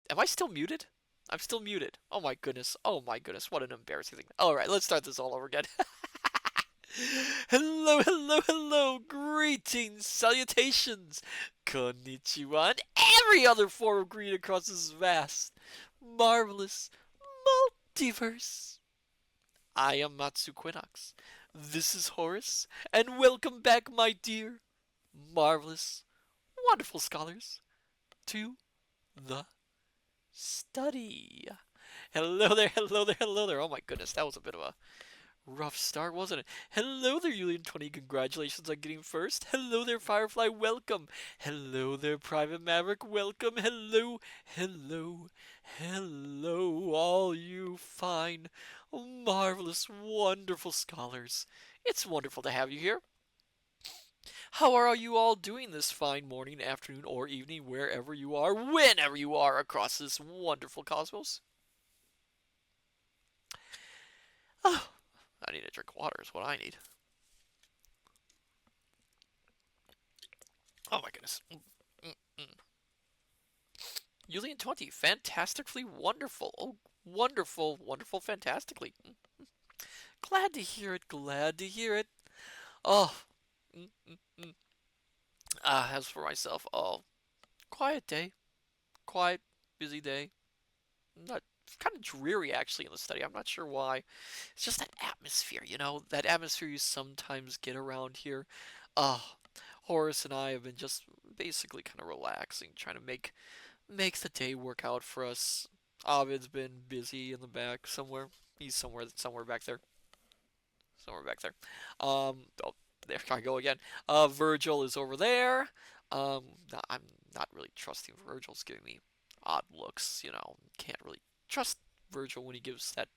Am I still muted? I'm still muted. Oh my goodness. Oh my goodness. What an embarrassing thing. All right, let's start this all over again. Hello, hello, hello. Greetings, salutations, konnichiwa, and every other form of greeting across this vast, marvelous multiverse. I am Matsu Quinox. This is Horace, and welcome back, my dear, marvelous, wonderful scholars, to the study. Hello there, hello there, hello there. Oh my goodness, that was a bit of a rough start, wasn't it? Hello there, Julian20. Congratulations on getting first. Hello there, Firefly. Welcome. Hello there, Private Maverick. Welcome. Hello, hello, hello, all you fine, marvelous, wonderful scholars. It's wonderful to have you here. How are you all doing this fine morning, afternoon, or evening, wherever you are, whenever you are across this wonderful cosmos? Oh, I need a drink of water, is what I need. Oh my goodness. Julian20, fantastically wonderful. Oh, wonderful, wonderful, fantastically. Glad to hear it, glad to hear it. Oh, mm, mm, mm. As for myself, oh, quiet day. Quiet, busy day. Not kind of dreary actually in the study. I'm not sure why. It's just that atmosphere, that atmosphere you sometimes get around here. Oh, Horace and I have been just basically kind of relaxing, trying to make the day work out for us. Ovid's been busy in the back somewhere. He's somewhere back there. Somewhere back there. Oh, there I go again. Virgil is over there. I'm not really trusting Virgil's giving me odd looks. Can't really trust Virgil when he gives that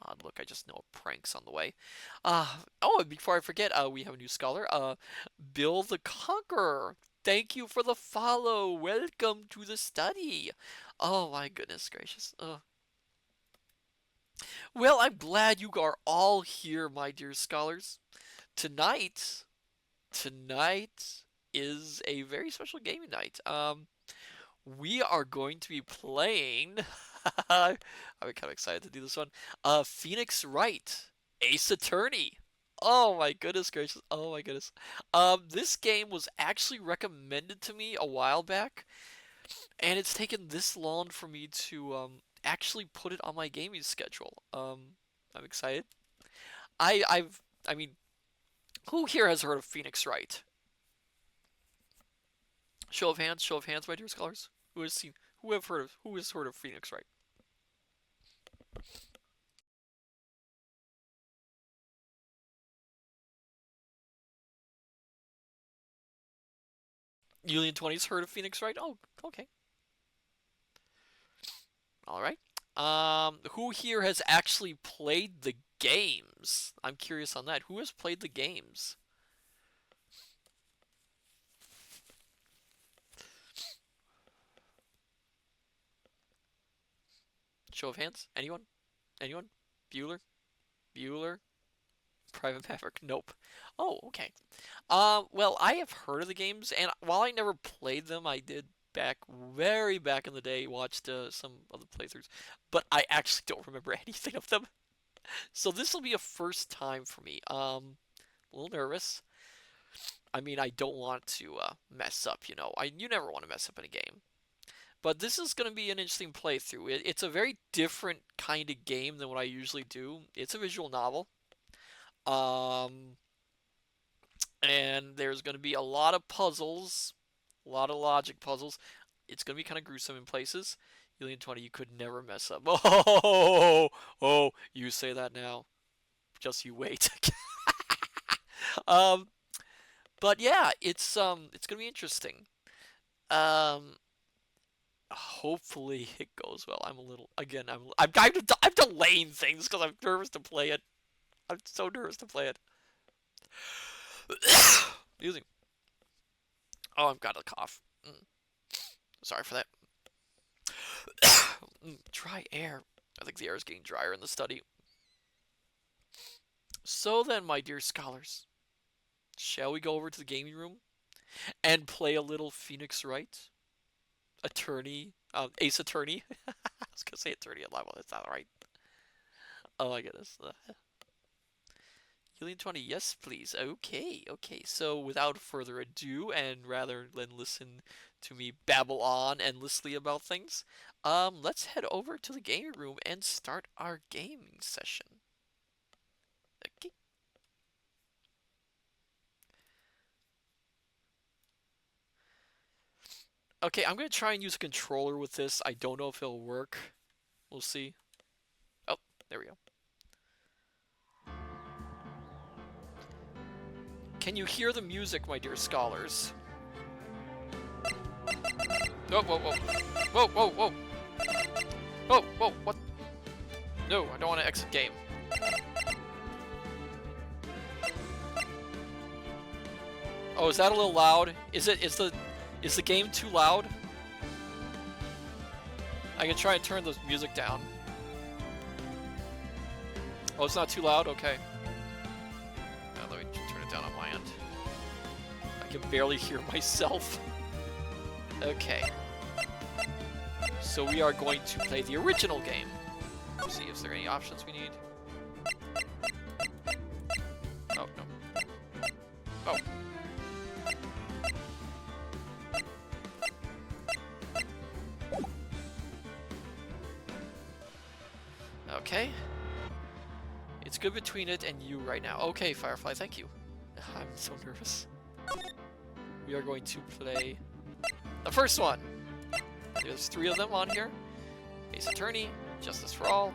odd look. I just know a prank's on the way. Oh, and before I forget, we have a new scholar. Bill the Conqueror. Thank you for the follow. Welcome to the study. Oh my goodness gracious. Well, I'm glad you are all here, my dear scholars. Tonight, tonight is a very special gaming night. We are going to be playing. I'm kind of excited to do this one. Phoenix Wright, Ace Attorney. Oh my goodness gracious! Oh my goodness. This game was actually recommended to me a while back, and it's taken this long for me to actually put it on my gaming schedule. I'm excited. I mean, who here has heard of Phoenix Wright? Show of hands, my dear scholars. Who has heard of Phoenix Wright? Julian20's heard of Phoenix Wright? Oh, okay. All right. Who here has actually played the games? I'm curious on that. Who has played the games? Show of hands. Anyone? Anyone? Bueller? Bueller? Private Maverick? Nope. Oh, okay. Well, I have heard of the games, and while I never played them, I did very back in the day, watched some of the playthroughs, but I actually don't remember anything of them. So this will be a first time for me. A little nervous. I mean, I don't want to mess up, you never want to mess up in a game. But this is going to be an interesting playthrough. It's a very different kind of game than what I usually do. It's a visual novel. Um, and there's going to be a lot of puzzles, a lot of logic puzzles. It's going to be kind of gruesome in places. Alien 20, you could never mess up. Oh, you say that now. Just you wait. um, but yeah, it's gonna be interesting. Um, Hopefully it goes well. I'm a little again. I'm delaying things because I'm nervous to play it. I'm so nervous to play it. Excuse me. Oh, I've got a cough. Sorry for that. Dry air. I think the air is getting drier in the study. So then, my dear scholars, shall we go over to the gaming room and play a little Phoenix Wright? Attorney, Ace Attorney. I was gonna say Attorney at level. That's not right. Oh my goodness. Helium 20, yes, please. Okay, okay. So without further ado, and rather than listen to me babble on endlessly about things, let's head over to the gaming room and start our gaming session. Okay. Okay, I'm gonna try and use a controller with this. I don't know if it'll work. We'll see. Oh, there we go. Can you hear the music, my dear scholars? Whoa, whoa, whoa. Whoa, whoa, whoa. Whoa, whoa, what? No, I don't want to exit game. Oh, is that a little loud? Is the game too loud? I can try and turn the music down. Oh, it's not too loud? Okay. Now let me turn it down on my end. I can barely hear myself. Okay. So we are going to play the original game. Let's see if there are any options we need. Oh, no. Oh. Okay. It's good between it and you right now. Okay, Firefly, thank you. I'm so nervous. We are going to play the first one. There's 3 of them on here. Ace Attorney, Justice for All,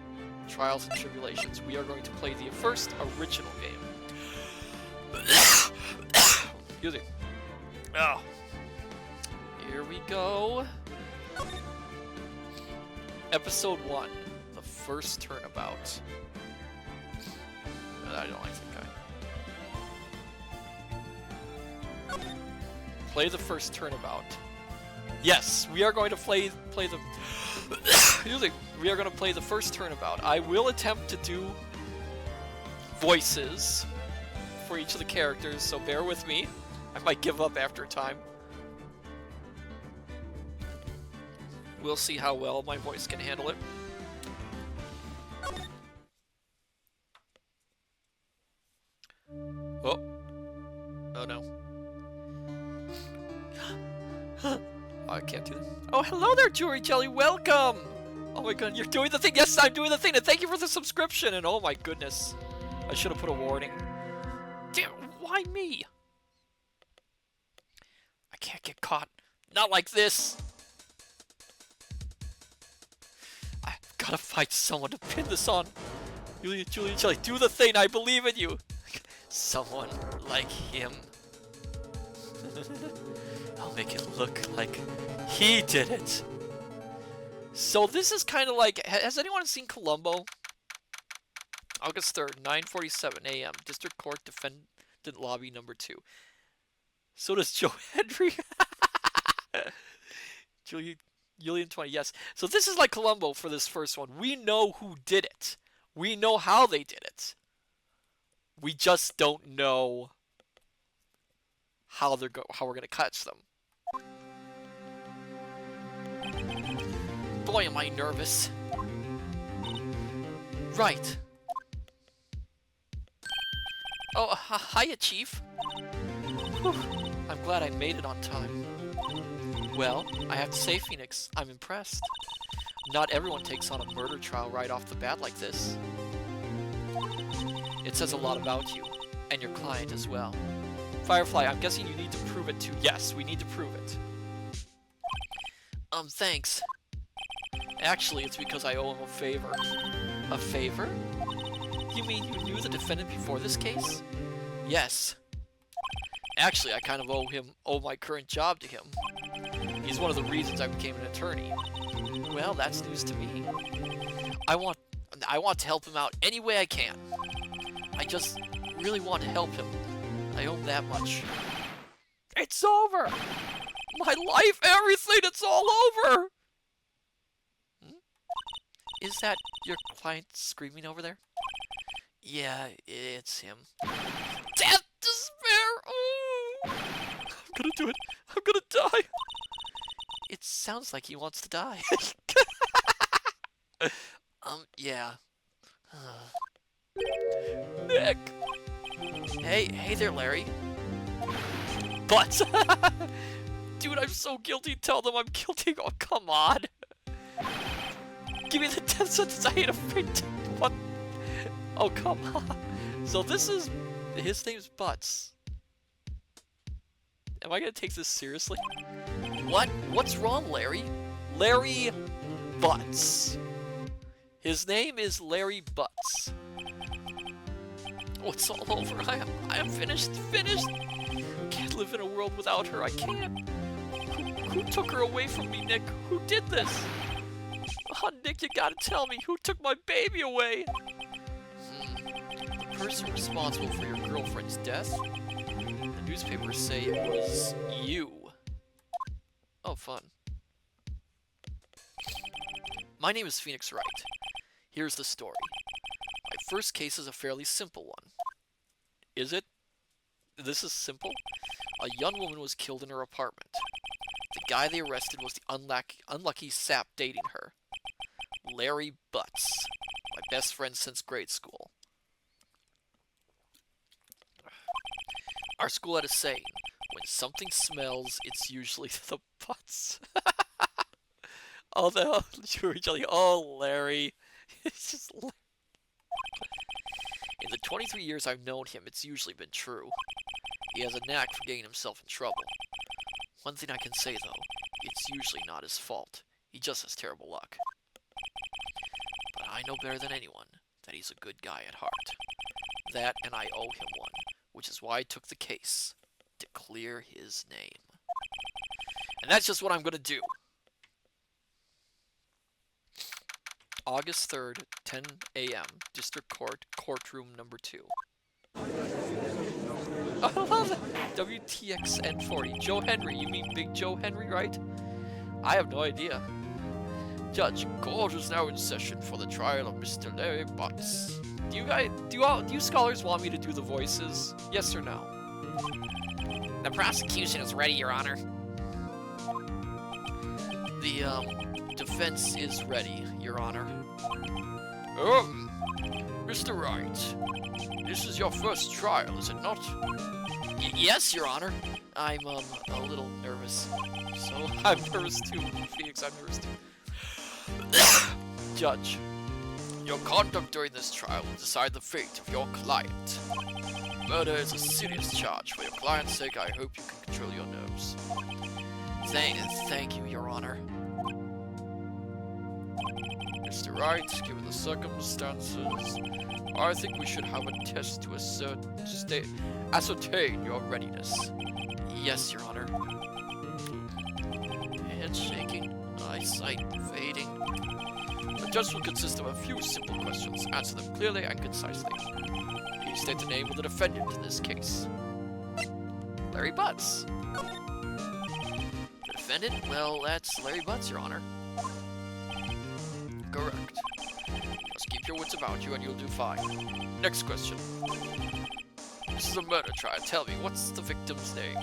Trials and Tribulations. We are going to play the first original game. Excuse me. Oh. Here we go. Episode 1. The first turnabout. I don't like that guy. Play the first turnabout. Yes, we are going to play the. We are going to play the first turnabout. I will attempt to do voices for each of the characters, so bear with me. I might give up after a time. We'll see how well my voice can handle it. Oh. Oh no. Oh, I can't do that. Oh, hello there, Jewelry Jelly. Welcome. Oh my god, you're doing the thing. Yes, I'm doing the thing. And thank you for the subscription. And oh my goodness. I should have put a warning. Damn, why me? I can't get caught. Not like this. I've got to find someone to pin this on. Julia Jelly, do the thing. I believe in you. Someone like him. I'll make it look like he did it. So this is kind of like, has anyone seen Columbo? August 3rd, 9:47 a.m. District Court Defendant Lobby number 2. So does Joe Henry. Julian 20, yes. So this is like Columbo for this first one. We know who did it. We know how they did it. We just don't know how we're gonna catch them. Boy, am I nervous. Right. Oh, hiya, Chief. Whew. I'm glad I made it on time. Well, I have to say, Phoenix, I'm impressed. Not everyone takes on a murder trial right off the bat like this. It says a lot about you, and your client as well. Firefly, I'm guessing you need to prove it too. Yes, we need to prove it. Thanks. Actually, it's because I owe him a favor. A favor? You mean you knew the defendant before this case? Yes. Actually, I kind of owe my current job to him. He's one of the reasons I became an attorney. Well, that's news to me. I want to help him out any way I can. I just really want to help him. I owe him that much. It's over! My life, everything, it's all over! Is that your client screaming over there? Yeah, it's him. Death, despair! Oh! I'm gonna do it. I'm gonna die. It sounds like he wants to die. Yeah. Nick! Hey there, Larry. But, dude, I'm so guilty. Tell them I'm guilty. Oh, come on. Give me the death sentence. I ain't afraid to. What? Oh, come on. So this is. His name's Butts. Am I gonna take this seriously? What? What's wrong, Larry? Larry Butts. His name is Larry Butts. Oh, it's all over. I am finished. Can't live in a world without her. I can't. Who took her away from me, Nick? Who did this? Oh, Nick, you gotta tell me. Who took my baby away? The person responsible for your girlfriend's death? The newspapers say it was you. Oh, fun. My name is Phoenix Wright. Here's the story. My first case is a fairly simple one. Is it? This is simple? A young woman was killed in her apartment. The guy they arrested was the unlucky sap dating her. Larry Butts. My best friend since grade school. Our school had a saying, when something smells, it's usually the butts. Although, oh, Larry. It's just... In the 23 years I've known him, it's usually been true. He has a knack for getting himself in trouble. One thing I can say, though, it's usually not his fault. He just has terrible luck. But I know better than anyone that he's a good guy at heart. That, and I owe him one, which is why I took the case, to clear his name. And that's just what I'm gonna do. August 3rd, 10 a.m., District Court, Courtroom number 2. I love it! WTXN 40. Joe Henry. You mean Big Joe Henry, right? I have no idea. Judge, court is now in session for the trial of Mr. Larry Butts. Do you scholars want me to do the voices? Yes or no? The prosecution is ready, Your Honor. The, defense is ready, Your Honor. Mr. Wright, this is your first trial, is it not? Yes, Your Honor. I'm, a little nervous. So, I'm nervous too, Phoenix, I'm nervous too. Judge, your conduct during this trial will decide the fate of your client. Murder is a serious charge. For your client's sake, I hope you can control your nerves. Thank you, Your Honor. Mr. Wright, given the circumstances, I think we should have a test to ascertain your readiness. Yes, Your Honor. Head shaking, eyesight fading. The test will consist of a few simple questions. Answer them clearly and concisely. Please state the name of the defendant in this case. Larry Butts. The defendant? Well, that's Larry Butts, Your Honor. Correct. Just keep your wits about you and you'll do fine. Next question. This is a murder trial. Tell me, what's the victim's name?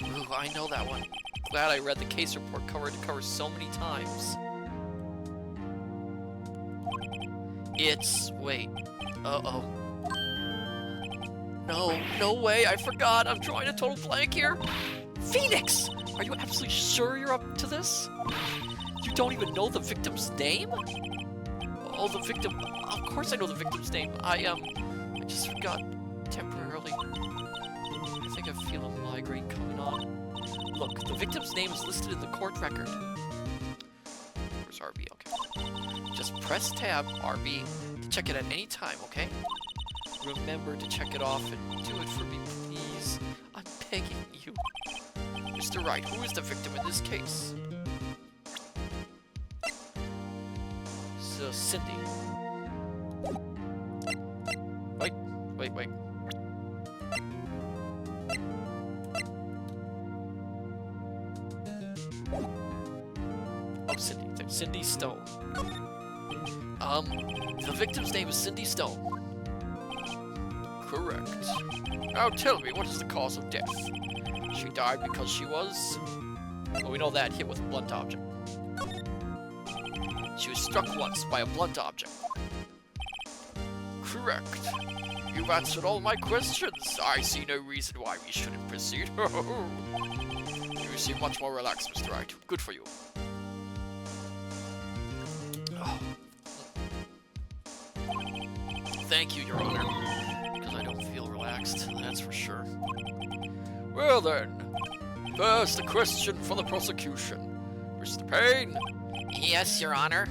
Ooh, I know that one. Glad I read the case report cover to cover so many times. It's... wait. Uh-oh. No way, I forgot. I'm drawing a total blank here. Phoenix! Are you absolutely sure you're up to this? You don't even know the victim's name? Oh, the victim... Of course I know the victim's name. I just forgot temporarily. I think I feel a migraine coming on. Look, the victim's name is listed in the court record. Where's RB? Okay. Just press tab, RB, to check it at any time, okay? Remember to check it off and do it for me, please. I'm begging you. Mr. Wright, who is the victim in this case? Cindy. Wait. Oh, Cindy Stone. The victim's name is Cindy Stone. Correct. Now tell me, what is the cause of death? She died because she was... Well, we know that hit with a blunt object. She was struck once by a blunt object. Correct. You've answered all my questions. I see no reason why we shouldn't proceed. You seem much more relaxed, Mr. Wright. Good for you. Oh. Thank you, Your Honor. Because I don't feel relaxed, that's for sure. Well then, first a question for the prosecution. Mr. Payne? Yes, Your Honor.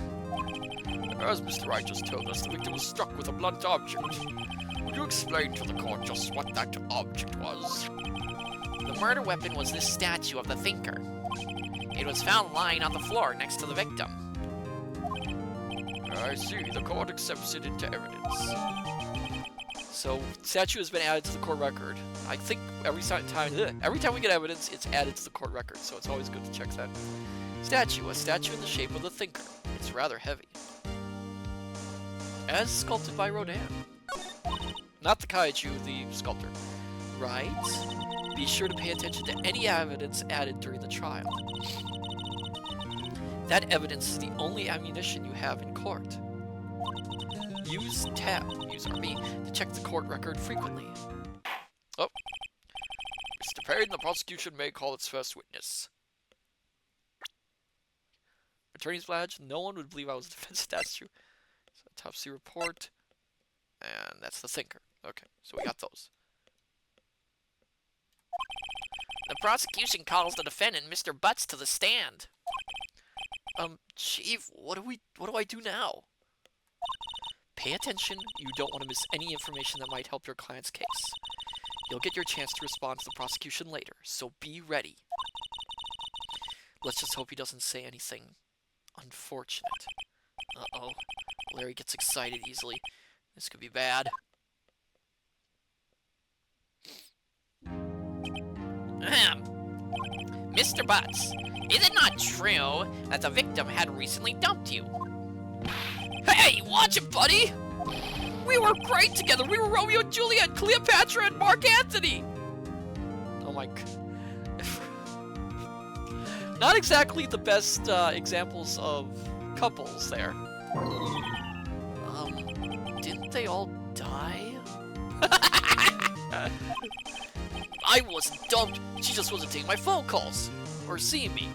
As Mr. Wright just told us, the victim was struck with a blunt object. Would you explain to the court just what that object was? The murder weapon was this statue of the Thinker. It was found lying on the floor next to the victim. I see. The court accepts it into evidence. So, statue has been added to the court record. I think every time we get evidence, it's added to the court record, so it's always good to check that. Statue, a statue in the shape of the Thinker. It's rather heavy. As sculpted by Rodin. Not the kaiju, the sculptor. Right. Be sure to pay attention to any evidence added during the trial. That evidence is the only ammunition you have in court. Use RB to check the court record frequently. Oh. Mr. Payne, the prosecution may call its first witness. Attorney's badge. No one would believe I was a defense statue. So, autopsy report. And that's the Thinker. Okay, so we got those. The prosecution calls the defendant, Mr. Butts, to the stand. Chief, what do I do now? Pay attention. You don't want to miss any information that might help your client's case. You'll get your chance to respond to the prosecution later, so be ready. Let's just hope he doesn't say anything unfortunate. Uh-oh. Larry gets excited easily. This could be bad. Mr. Butts, is it not true that the victim had recently dumped you? Hey, watch it, buddy! We were great together! We were Romeo and Juliet, Cleopatra, and Mark Antony! Oh my god. Not exactly the best examples of couples there. Didn't they all die? I wasn't dumped. She just wasn't taking my phone calls. Or seeing me.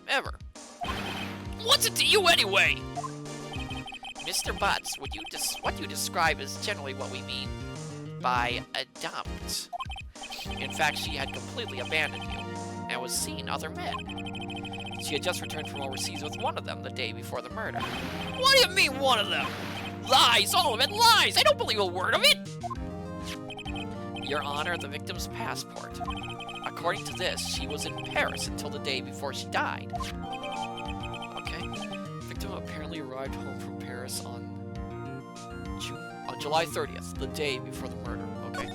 Ever. What's it to you anyway? Mr. Butts, what you describe is generally what we mean by adopt. In fact, she had completely abandoned you and was seeing other men. She had just returned from overseas with one of them the day before the murder. What do you mean, one of them? Lies! All of it lies! I don't believe a word of it! Your Honor, the victim's passport. According to this, she was in Paris until the day before she died. Okay. The victim apparently arrived home from Paris on July 30th, the day before the murder. Okay.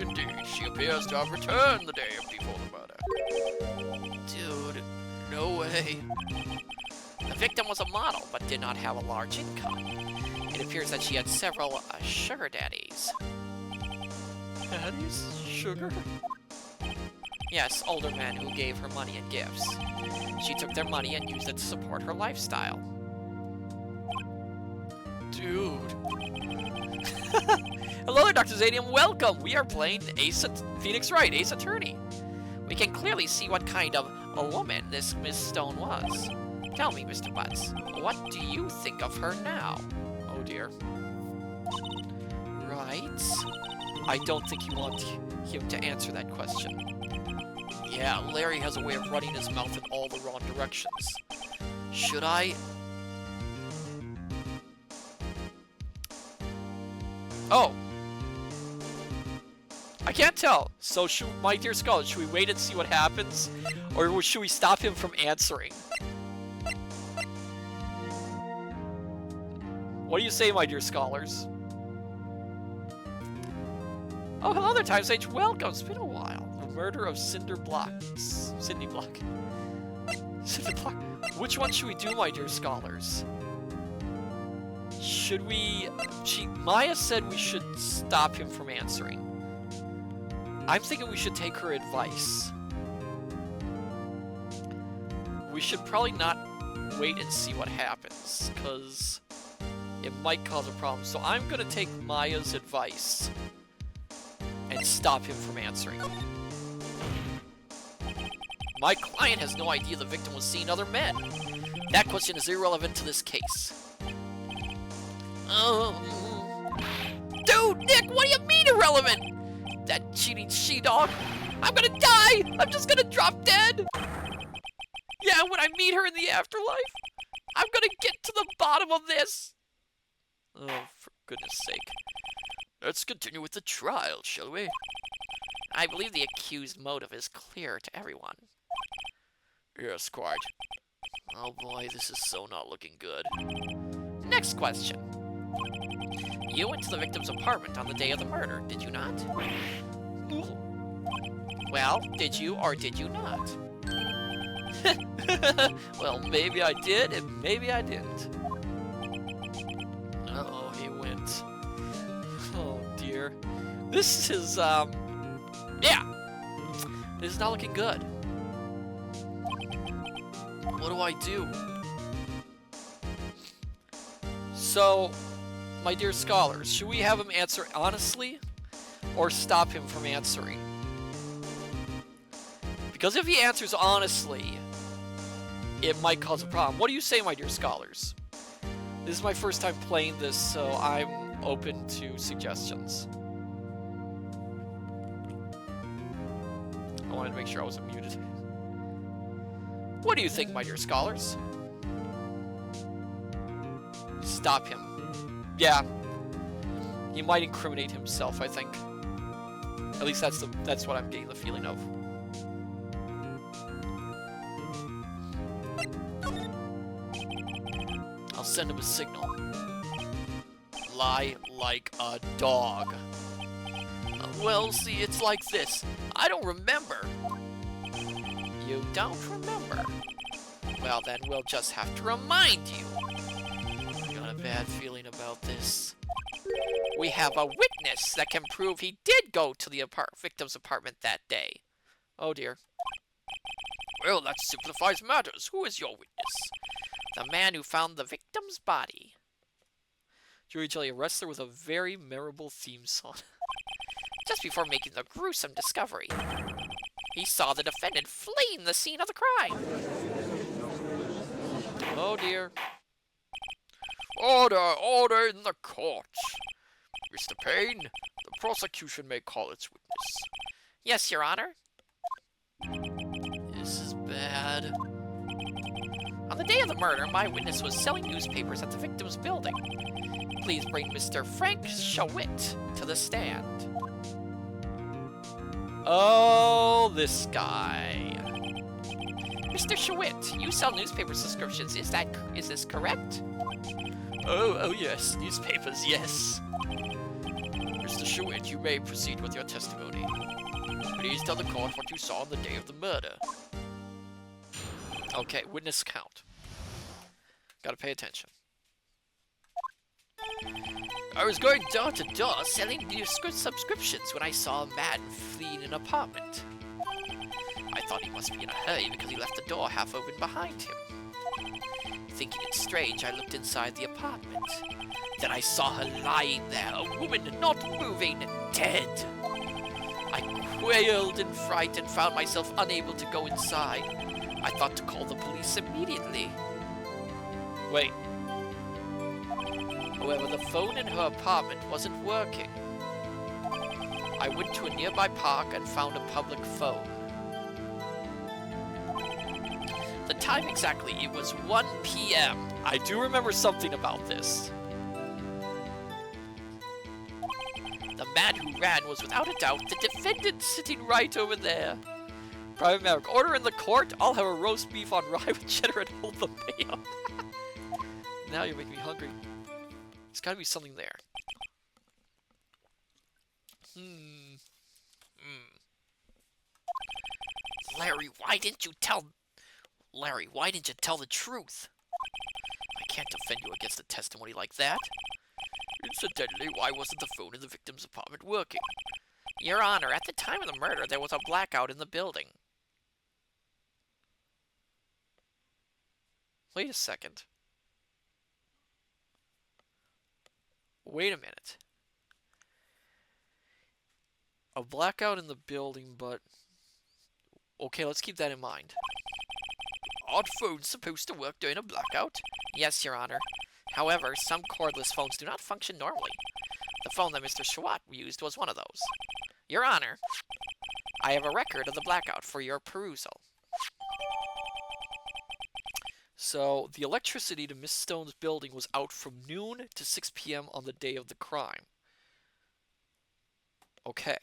Indeed, she appears to have returned the day before the murder. Dude, no way. The victim was a model, but did not have a large income. It appears that she had several sugar daddies. Daddies? Sugar? Yes, older men who gave her money and gifts. She took their money and used it to support her lifestyle. Dude. Hello there, Dr. Zadium. Welcome. We are playing Phoenix Wright, Ace Attorney. We can clearly see what kind of a woman this Miss Stone was. Tell me, Mr. Butts, what do you think of her now? Oh dear. Right? I don't think you want him to answer that question. Yeah, Larry has a way of running his mouth in all the wrong directions. Should I? Oh. I can't tell. So, my dear Skull, should we wait and see what happens? Or should we stop him from answering? What do you say, my dear scholars? Oh, hello there, Time Sage. Welcome. It's been a while. The murder of Cindy Block. Cindy Block. Which one should we do, my dear scholars? Should we... Maya said we should stop him from answering. I'm thinking we should take her advice. we should probably not wait and see what happens, because it might cause a problem. So I'm gonna take Maya's advice and stop him from answering. My client has no idea the victim was seeing other men. That question is irrelevant to this case. Dude, Nick, what do you mean irrelevant? That cheating she-dog. I'm gonna die! I'm just gonna drop dead! Yeah, when I meet her in the afterlife, I'm gonna get to the bottom of this! Oh, for goodness sake. Let's continue with the trial, shall we? I believe the accused motive is clear to everyone. Yes, quite. Oh boy, this is so not looking good. Next question. You went to the victim's apartment on the day of the murder, did you not? Well, did you or did you not? Well, maybe I did and maybe I didn't. Uh-oh, he went. Oh dear. This is, yeah. This is not looking good. What do I do? So, my dear scholars, should we have him answer honestly or stop him from answering? Because if he answers honestly, it might cause a problem. What do you say, my dear scholars? This is my first time playing this, so I'm open to suggestions. I wanted to make sure I wasn't muted. What do you think, my dear scholars? Stop him. Yeah. He might incriminate himself, I think. At least that's what I'm getting the feeling of. I'll send him a signal. Lie like a dog. Well, see, it's like this. I don't remember. You don't remember? Well, then we'll just have to remind you. I got a bad feeling about this. We have a witness that can prove he did go to the victim's apartment that day. Oh dear. Well, that simplifies matters. Who is your witness? The man who found the victim's body. Jury Jelly, a wrestler with a very memorable theme song. Just before making the gruesome discovery, he saw the defendant fleeing the scene of the crime. Oh dear. Order, order in the court. Mr. Payne, the prosecution may call its witness. Yes, Your Honor. This is bad. On the day of the murder, my witness was selling newspapers at the victim's building. Please bring Mr. Frank Shawitt to the stand. Oh, this guy. Mr. Shawitt, you sell newspaper subscriptions, is this correct? Oh yes, newspapers, yes. Mr. Shawitt, you may proceed with your testimony. Please tell the court what you saw on the day of the murder. Okay, witness count. Gotta pay attention. I was going door to door selling subscriptions when I saw a man fleeing an apartment. I thought he must be in a hurry because he left the door half open behind him. Thinking it strange, I looked inside the apartment. Then I saw her lying there, a woman not moving, dead. I quailed in fright and found myself unable to go inside. I thought to call the police immediately. Wait. However, the phone in her apartment wasn't working. I went to a nearby park and found a public phone. The time exactly, it was 1 p.m. I do remember something about this. The man who ran was without a doubt the defendant sitting right over there. Private Maverick, order in the court. I'll have a roast beef on rye with cheddar and hold the mayo. Now you're making me hungry. There's gotta be something there. Larry, why didn't you tell the truth? I can't defend you against a testimony like that. Incidentally, why wasn't the phone in the victim's apartment working? Your Honor, at the time of the murder, there was a blackout in the building. Wait a second. Wait a minute. A blackout in the building, but... Okay, let's keep that in mind. Aren't phones supposed to work during a blackout? Yes, Your Honor. However, some cordless phones do not function normally. The phone that Mr. Schwat used was one of those. Your Honor, I have a record of the blackout for your perusal. So, the electricity to Miss Stone's building was out from noon to 6 p.m. on the day of the crime. Okay.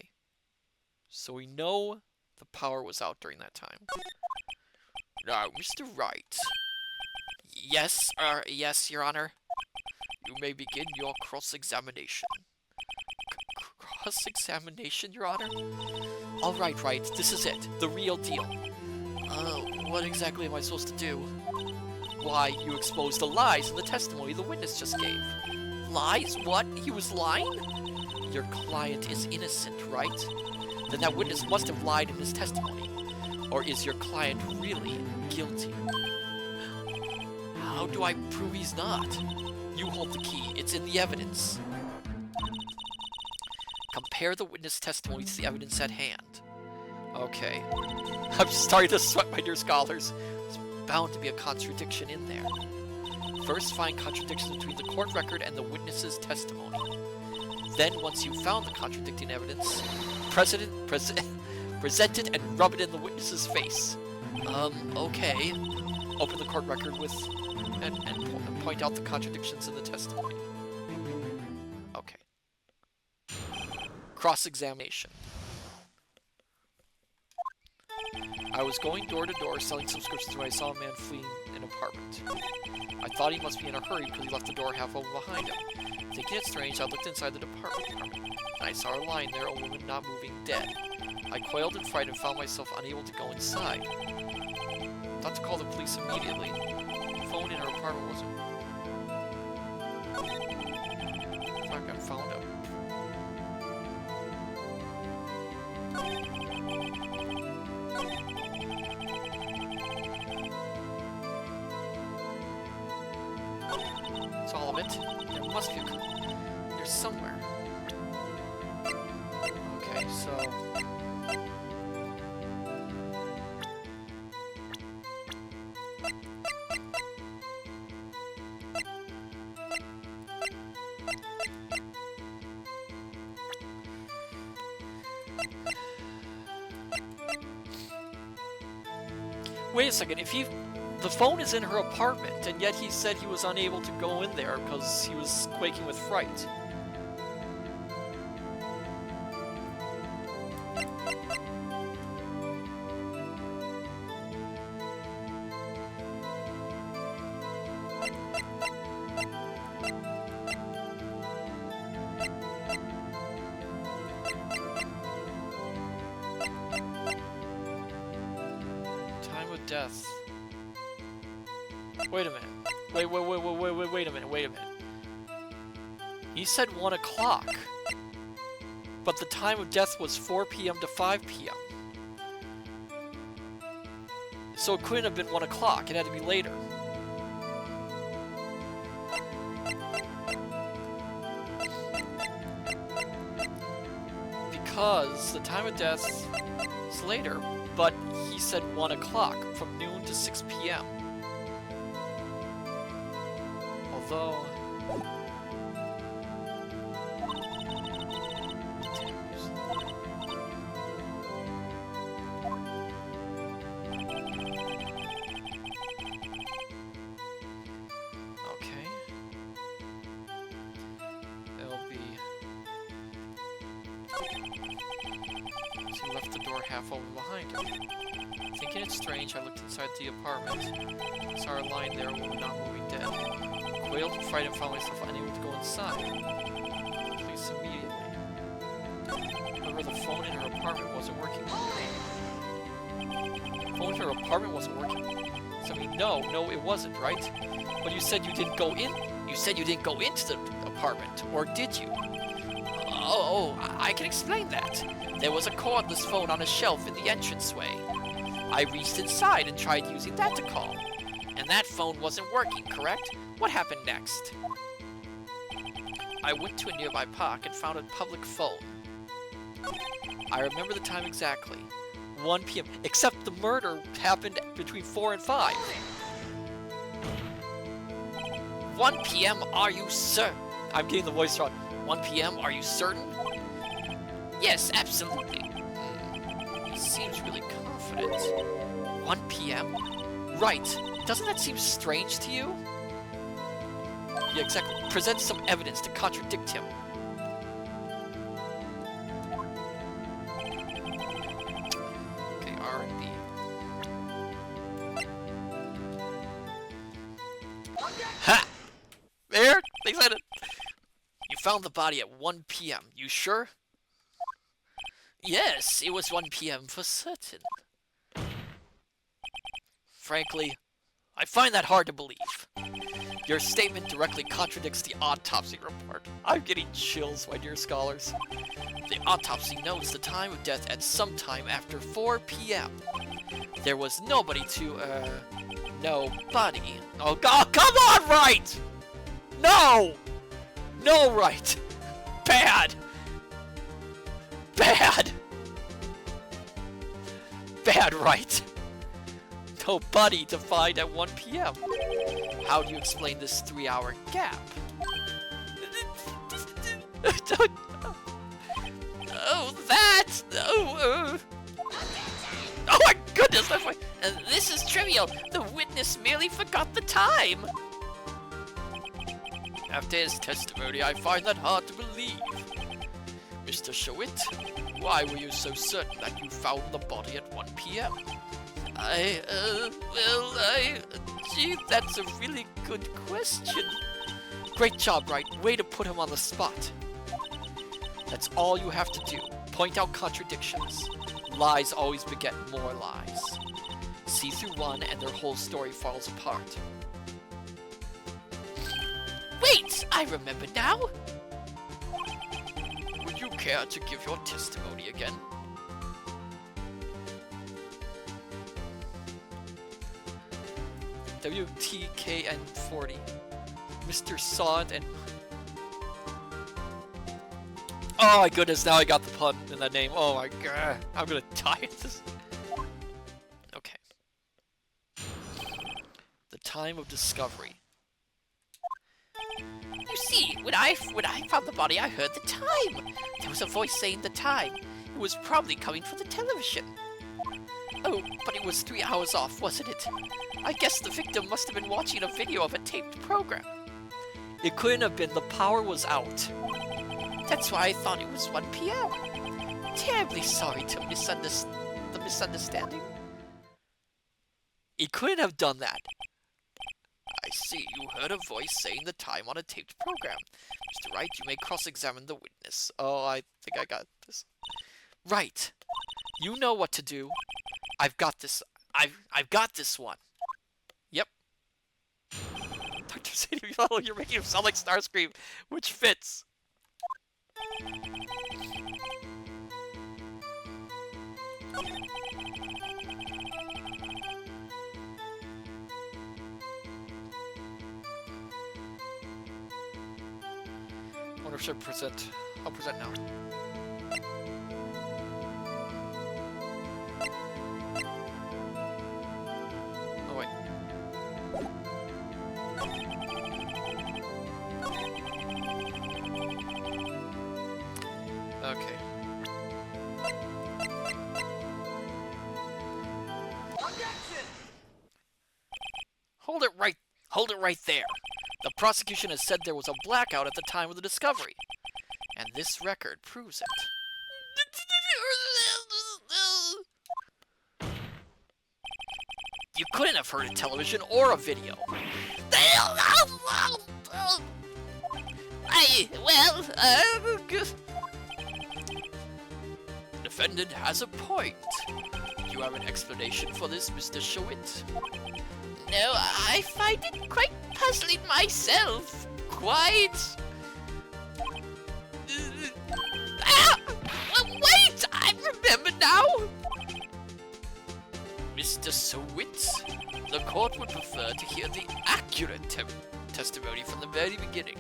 So we know the power was out during that time. Now, Mr. Wright. Yes, Your Honor. You may begin your cross-examination. Cross-examination, Your Honor? All right, Wright, this is it. The real deal. What exactly am I supposed to do? Why, you exposed the lies in the testimony the witness just gave. Lies? What? He was lying? Your client is innocent, right? Then that witness must have lied in his testimony. Or is your client really guilty? How do I prove he's not? You hold the key. It's in the evidence. Compare the witness testimony to the evidence at hand. Okay. I'm starting to sweat, my dear scholars. There's bound to be a contradiction in there. First, find contradictions between the court record and the witness's testimony. Then, once you've found the contradicting evidence, present it and rub it in the witness's face. Okay. Open the court record with... and point out the contradictions in the testimony. Okay. Cross-examination. I was going door to door selling subscriptions when I saw a man fleeing an apartment. I thought he must be in a hurry because he left the door half open behind him. Thinking it strange, I looked inside the apartment, and I saw her lying there, a woman not moving, dead. I quailed in fright and found myself unable to go inside. I thought to call the police immediately. The phone in her apartment wasn't... Fuck, I found him. That's all of it. There must be a... There's somewhere. Okay, so... Wait a second, if he... The phone is in her apartment, and yet he said he was unable to go in there because he was quaking with fright. Time of death. Wait a minute. Wait a minute. He said 1 o'clock. But the time of death was 4 p.m. to 5 p.m. So it couldn't have been 1 o'clock. It had to be later. Because the time of death is later, but he said 1 o'clock, from noon to 6 p.m. Although... Okay. It'll be... So he left the door half open behind him. Thinking it strange, I looked inside the apartment. Saw her lying there, a woman not moving, dead. Quailed in fright and found myself unable to go inside. Police immediately. However, the phone in her apartment wasn't working. The phone in her apartment wasn't working. So I mean, no, it wasn't, right? But you said you didn't go in. You said you didn't go into the apartment, or did you? Oh, I can explain that. There was a cordless phone on a shelf in the entranceway. I reached inside and tried using that to call. And that phone wasn't working, correct? What happened next? I went to a nearby park and found a public phone. I remember the time exactly. 1 p.m. Except the murder happened between 4 and 5. 1 p.m. Are you certain? I'm getting the voice wrong. 1 p.m. Are you certain? Yes, absolutely. He seems really confident. 1 p.m.? Right. Doesn't that seem strange to you? Yeah, exactly. Present some evidence to contradict him. Okay, R and B. Ha! There! They said it! You found the body at 1 p.m. You sure? Yes, it was 1 p.m. for certain. Frankly, I find that hard to believe. Your statement directly contradicts the autopsy report. I'm getting chills, my dear scholars. The autopsy notes the time of death at some time after 4 p.m. There was nobody to, nobody. Oh, God, come on, Wright! No! No, Wright! Bad! Bad! Bad, Wright! Nobody to find at 1 p.m. How do you explain this 3-hour gap? Oh, that! Oh my goodness, that's why. This is trivial. The witness merely forgot the time. After his testimony, I find that hard to believe. Mr. Showit, why were you so certain that you found the body at 1 p.m.? Gee, that's a really good question. Great job, Wright. Way to put him on the spot. That's all you have to do. Point out contradictions. Lies always beget more lies. See through one and their whole story falls apart. Wait! I remember now! Would you care to give your testimony again? WTKN40. Mr. Sod and... Oh my goodness, now I got the pun in that name. Oh my god, I'm gonna die at this. Okay. The time of discovery. You see, when I found the body, I heard the time. There was a voice saying the time. It was probably coming from the television. Oh, but it was 3 hours off, wasn't it? I guess the victim must have been watching a video of a taped program. It couldn't have been. The power was out. That's why I thought it was 1 p.m. Terribly sorry to the misunderstanding. It couldn't have done that. I see, you heard a voice saying the time on a taped program. Mr. Wright, you may cross-examine the witness. Oh, I think I got this. Right. You know what to do. I've got this. I've got this one. Yep. Dr. Sadie, you're making him sound like Starscream, which fits. I wonder if I should present. I'll present now. Oh wait. Okay. Hold it right there. The prosecution has said there was a blackout at the time of the discovery, and this record proves it. You couldn't have heard a television or a video. Defendant has a point. Do you have an explanation for this, Mr. Showit? No, I find it quite puzzling myself. Quite. Wait! I remember now! Mr. Showit, the court would prefer to hear the accurate testimony from the very beginning.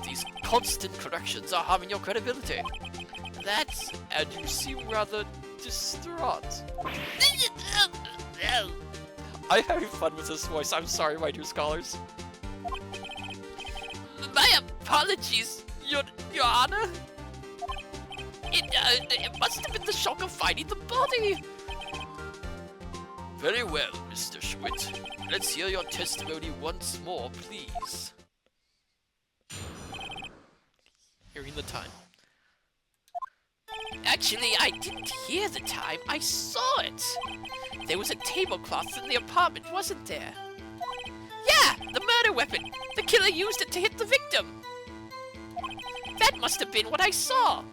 These constant corrections are harming your credibility. That's, and you seem rather distraught. I'm having fun with this voice. I'm sorry, my dear scholars. My apologies, Your Honor. It must have been the shock of finding the body. Very well, Mr. Schwitt. Let's hear your testimony once more, please. Hearing the time. Actually, I didn't hear the time. I saw it. There was a tablecloth in the apartment, wasn't there? Yeah, the murder weapon. The killer used it to hit the victim. That must have been what I saw.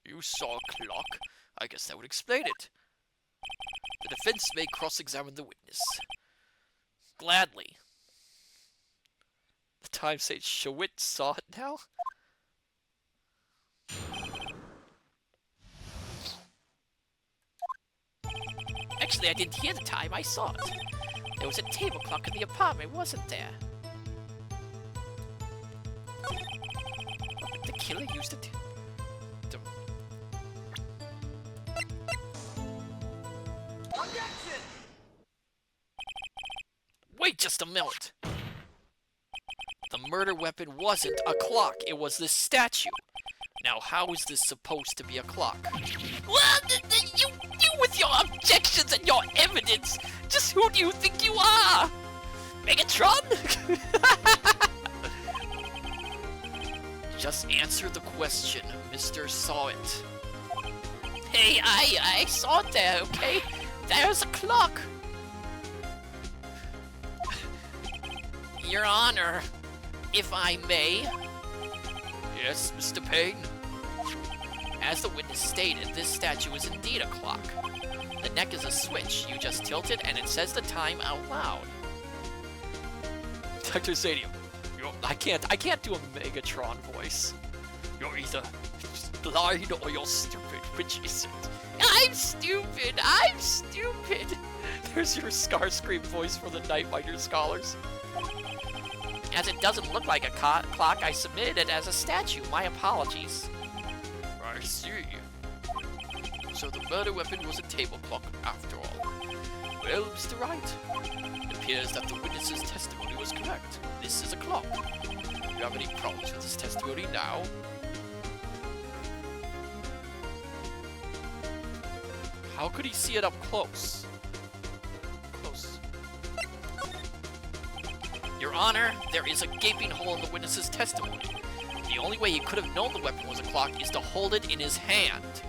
You saw a clock? I guess that would explain it. The defense may cross-examine the witness. Gladly. The time says Schwitt saw it now? Actually, I didn't hear the time. I saw it. There was a table clock in the apartment, wasn't there? The killer used it to... Objection! Wait just a minute. The murder weapon wasn't a clock. It was this statue. Now, how is this supposed to be a clock? Well, you with your objections and your evidence. Just who do you think you are? Megatron? Just answer the question. Mr. Saw It. Hey, I saw it there, okay? There's a clock. Your Honor, if I may. Yes, Mr. Payne? As the witness stated, this statue is indeed a clock. The neck is a switch. You just tilt it and it says the time out loud. Dr. Zadium, I can't do a Megatron voice. You're either blind or you're stupid. Which is it? I'm stupid! I'm stupid! There's your Starscream voice for the night, my dear scholars. As it doesn't look like a clock, I submitted it as a statue. My apologies. I see. So the murder weapon was a table clock after all. Well, Mr. Wright, it appears that the witness's testimony was correct. This is a clock. Do you have any problems with this testimony now? How could he see it up close? Your Honor, there is a gaping hole in the witness's testimony. The only way he could have known the weapon was a clock is to hold it in his hand.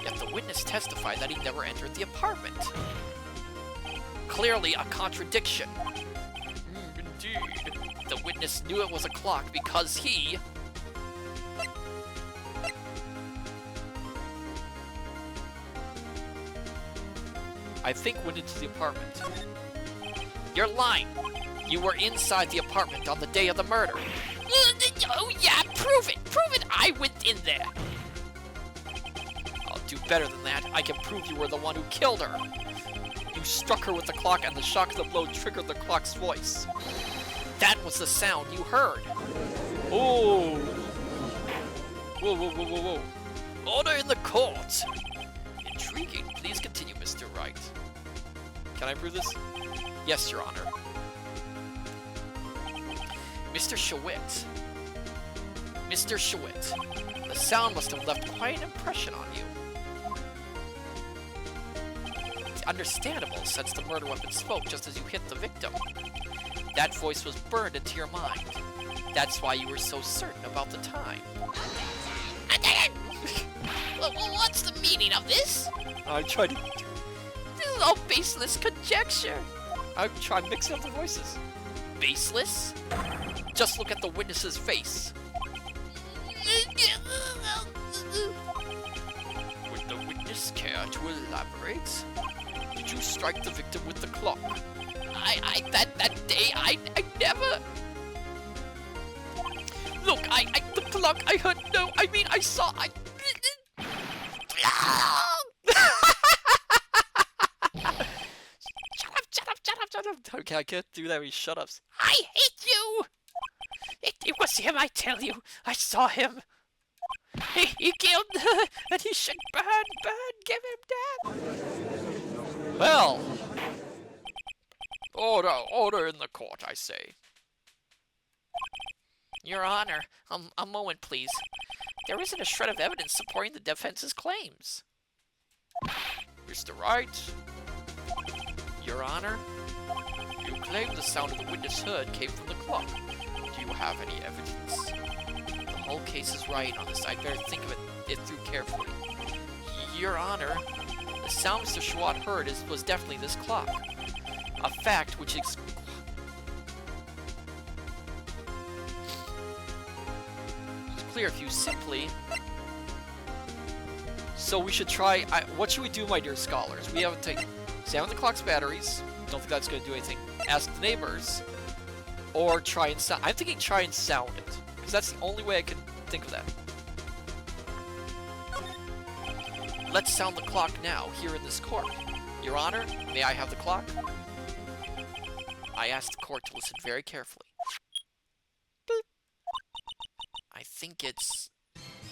Yet the witness testified that he never entered the apartment. Clearly a contradiction. Indeed. The witness knew it was a clock because he... I think went into the apartment. You're lying. You were inside the apartment on the day of the murder. Oh yeah, prove it! Prove it! I went in there! I'll do better than that. I can prove you were the one who killed her. You struck her with the clock and the shock of the blow triggered the clock's voice. That was the sound you heard. Oh! Whoa, whoa, whoa, whoa, whoa. Order in the court! Intriguing. Please continue, Mr. Wright. Can I prove this? Yes, Your Honor. Mr. Schwitt. Mr. Schwitt, the sound must have left quite an impression on you. It's understandable since the murder weapon spoke just as you hit the victim. That voice was burned into your mind. That's why you were so certain about the time. What's the meaning of this? I'm trying to... This is all baseless conjecture. I'm trying to mix up the voices. Baseless? Just look at the witness's face. Would the witness care to elaborate? Did you strike the victim with the clock? That day, I never... Look, the clock, I heard, no, I mean, I saw, Shut up. Okay, I can't do that many shut-ups. I hate you! It was him, I tell you. I saw him. He killed, and he should burn, give him death. Well, order in the court, I say. Your Honor, a moment, please. There isn't a shred of evidence supporting the defense's claims. Mr. Wright, Your Honor, you claim the sound of the witness heard came from the clock. Do you have any evidence? The whole case is right on this. I'd better think of it through carefully. Your Honor, the sound Mr. Schwat heard was definitely this clock. A fact which is clear if you simply... So we should try... what should we do, my dear scholars? We have to examine the clock's batteries. Don't think that's going to do anything. Ask the neighbors. Or try and sound... I'm thinking try and sound it. Because that's the only way I can think of that. Let's sound the clock now, here in this court. Your Honor, may I have the clock? I ask the court to listen very carefully. Boop. I think it's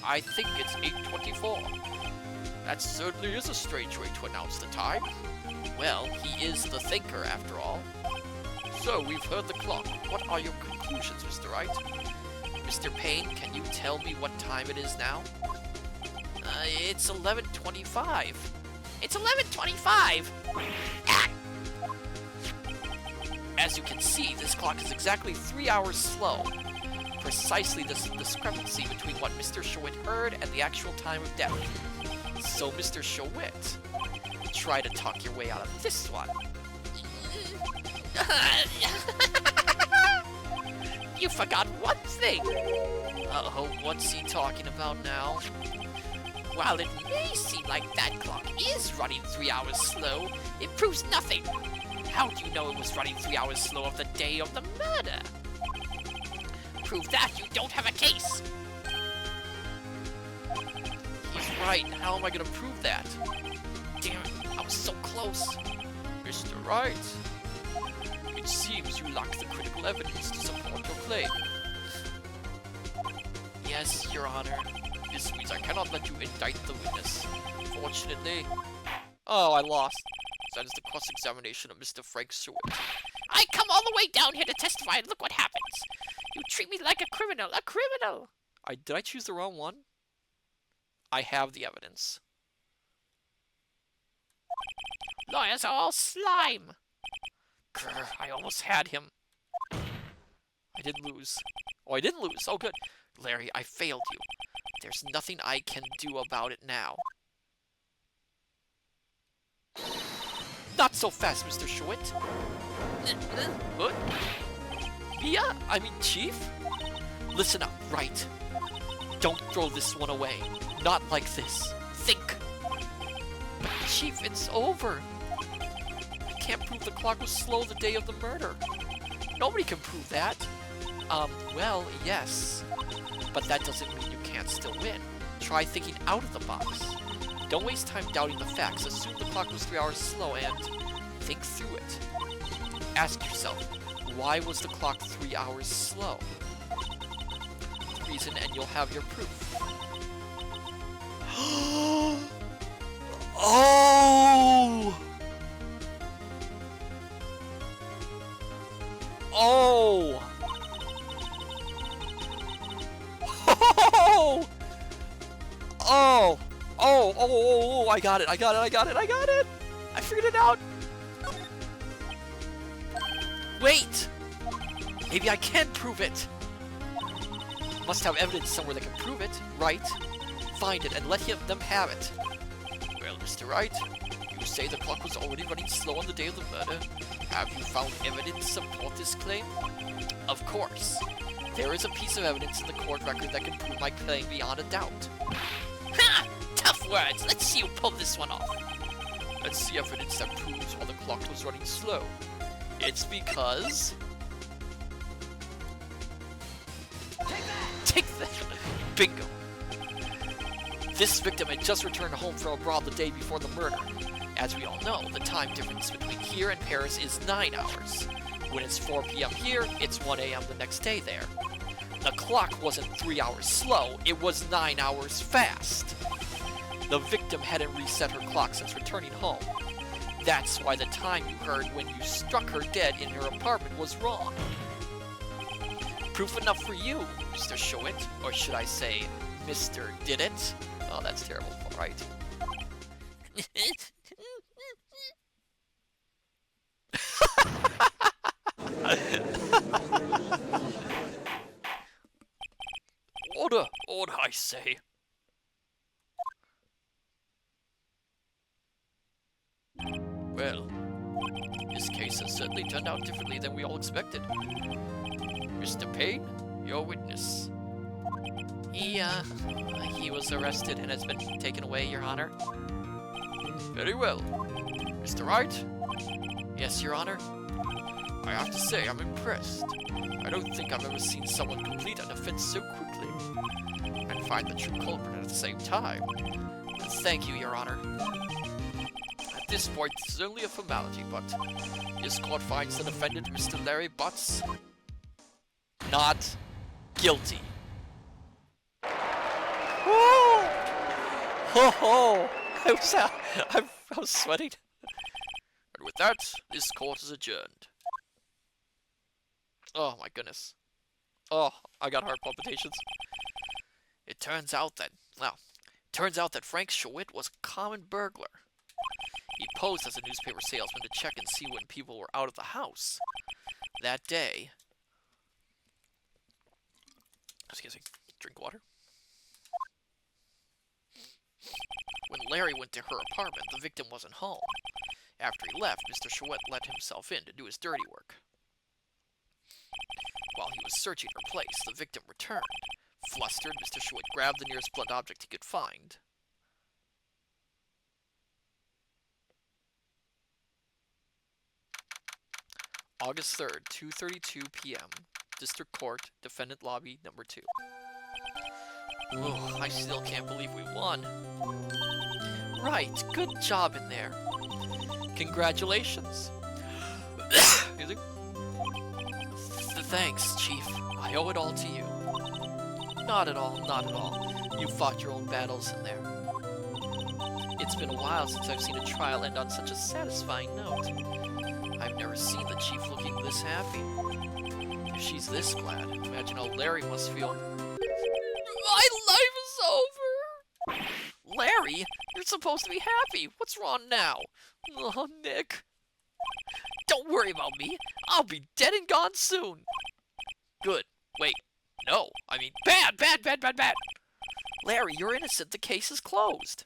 8:24. That certainly is a strange way to announce the time. Well, he is the thinker, after all. So, we've heard the clock. What are your conclusions, Mr. Wright? Mr. Payne, can you tell me what time it is now? It's 11:25. It's 11:25! Ah! As you can see, this clock is exactly 3 hours slow. Precisely the discrepancy between what Mr. Schwit heard and the actual time of death. So, Mr. Schwit, try to talk your way out of this one. You forgot one thing! Uh-oh, what's he talking about now? While it may seem like that clock is running 3 hours slow, it proves nothing. How do you know it was running 3 hours slow of the day of the murder? Prove that, you don't have a case! He's right, how am I gonna prove that? Damn it, I was so close. Mr. Wright, it seems you lack the critical evidence to support your claim. Yes, Your Honor. This means I cannot let you indict the witness. Fortunately... Oh, I lost. That is the cross-examination of Mr. Frank Seward. I come all the way down here to testify and look what happens. You treat me like a criminal, a criminal! Did I choose the wrong one? I have the evidence. Lawyers are all slime! Grr, I almost had him. I did lose. Oh, I didn't lose. Oh, good. Larry, I failed you. There's nothing I can do about it now. Not so fast, Mr. Schwit. What? Yeah, I mean, Chief? Listen up, Wright. Don't throw this one away. Not like this. Think. But Chief, it's over. I can't prove the clock was slow the day of the murder. Nobody can prove that. Well, yes. But that doesn't mean you can't still win. Try thinking out of the box. Don't waste time doubting the facts. Assume the clock was 3 hours slow and think through it. Ask yourself, why was the clock 3 hours slow? The reason, and you'll have your proof. Oh! Oh! Oh! Oh! Oh, I got it, I figured it out. Wait! Maybe I can prove it. Must have evidence somewhere that can prove it, right? Find it and let them have it. Well, Mr. Wright, you say the clock was already running slow on the day of the murder. Have you found evidence to support this claim? Of course. There is a piece of evidence in the court record that can prove my claim beyond a doubt. Ha! Tough words. Let's see you pull this one off. Let's see evidence that proves why the clock was running slow. It's because... Take that! Bingo. This victim had just returned home from abroad the day before the murder. As we all know, the time difference between here and Paris is 9 hours. When it's 4 p.m. here, it's 1 a.m. the next day there. The clock wasn't 3 hours slow, it was 9 hours fast. The victim hadn't reset her clock since returning home. That's why the time you heard when you struck her dead in her apartment was wrong. Proof enough for you, Mr. Showit, or should I say, Mr. Did It? Oh, that's terrible, right? Order, I say. Well, this case has certainly turned out differently than we all expected. Mr. Payne, your witness. He was arrested and has been taken away, Your Honor. Very well. Mr. Wright? Yes, Your Honor. I have to say, I'm impressed. I don't think I've ever seen someone complete an offense so quickly and find the true culprit at the same time. Thank you, Your Honor. At this point, this is only a formality, but this court finds the defendant, Mr. Larry Butts, not guilty. Oh! Ho ho! I was sweating. And with that, this court is adjourned. Oh my goodness. Oh, I got heart palpitations. It turns out that Frank Showit was a common burglar. He posed as a newspaper salesman to check and see when people were out of the house. That day... Excuse me. Drink water. When Larry went to her apartment, the victim wasn't home. After he left, Mr. Showit let himself in to do his dirty work. While he was searching her place, the victim returned. Flustered, Mr. Showit grabbed the nearest blunt object he could find. August 3rd, 2:32 p.m. District Court, Defendant Lobby, number 2. Oh, I still can't believe we won. Right, good job in there. Congratulations. Excuse me. Thanks, Chief. I owe it all to you. Not at all, not at all. You fought your own battles in there. It's been a while since I've seen a trial end on such a satisfying note. I've never seen the Chief looking this happy. If she's this glad, imagine how Larry must feel. My life is over! Larry, you're supposed to be happy. What's wrong now? Oh, Nick. Don't worry about me. I'll be dead and gone soon. Good. Wait. No. I mean, bad, bad, bad, bad, bad. Larry, you're innocent. The case is closed.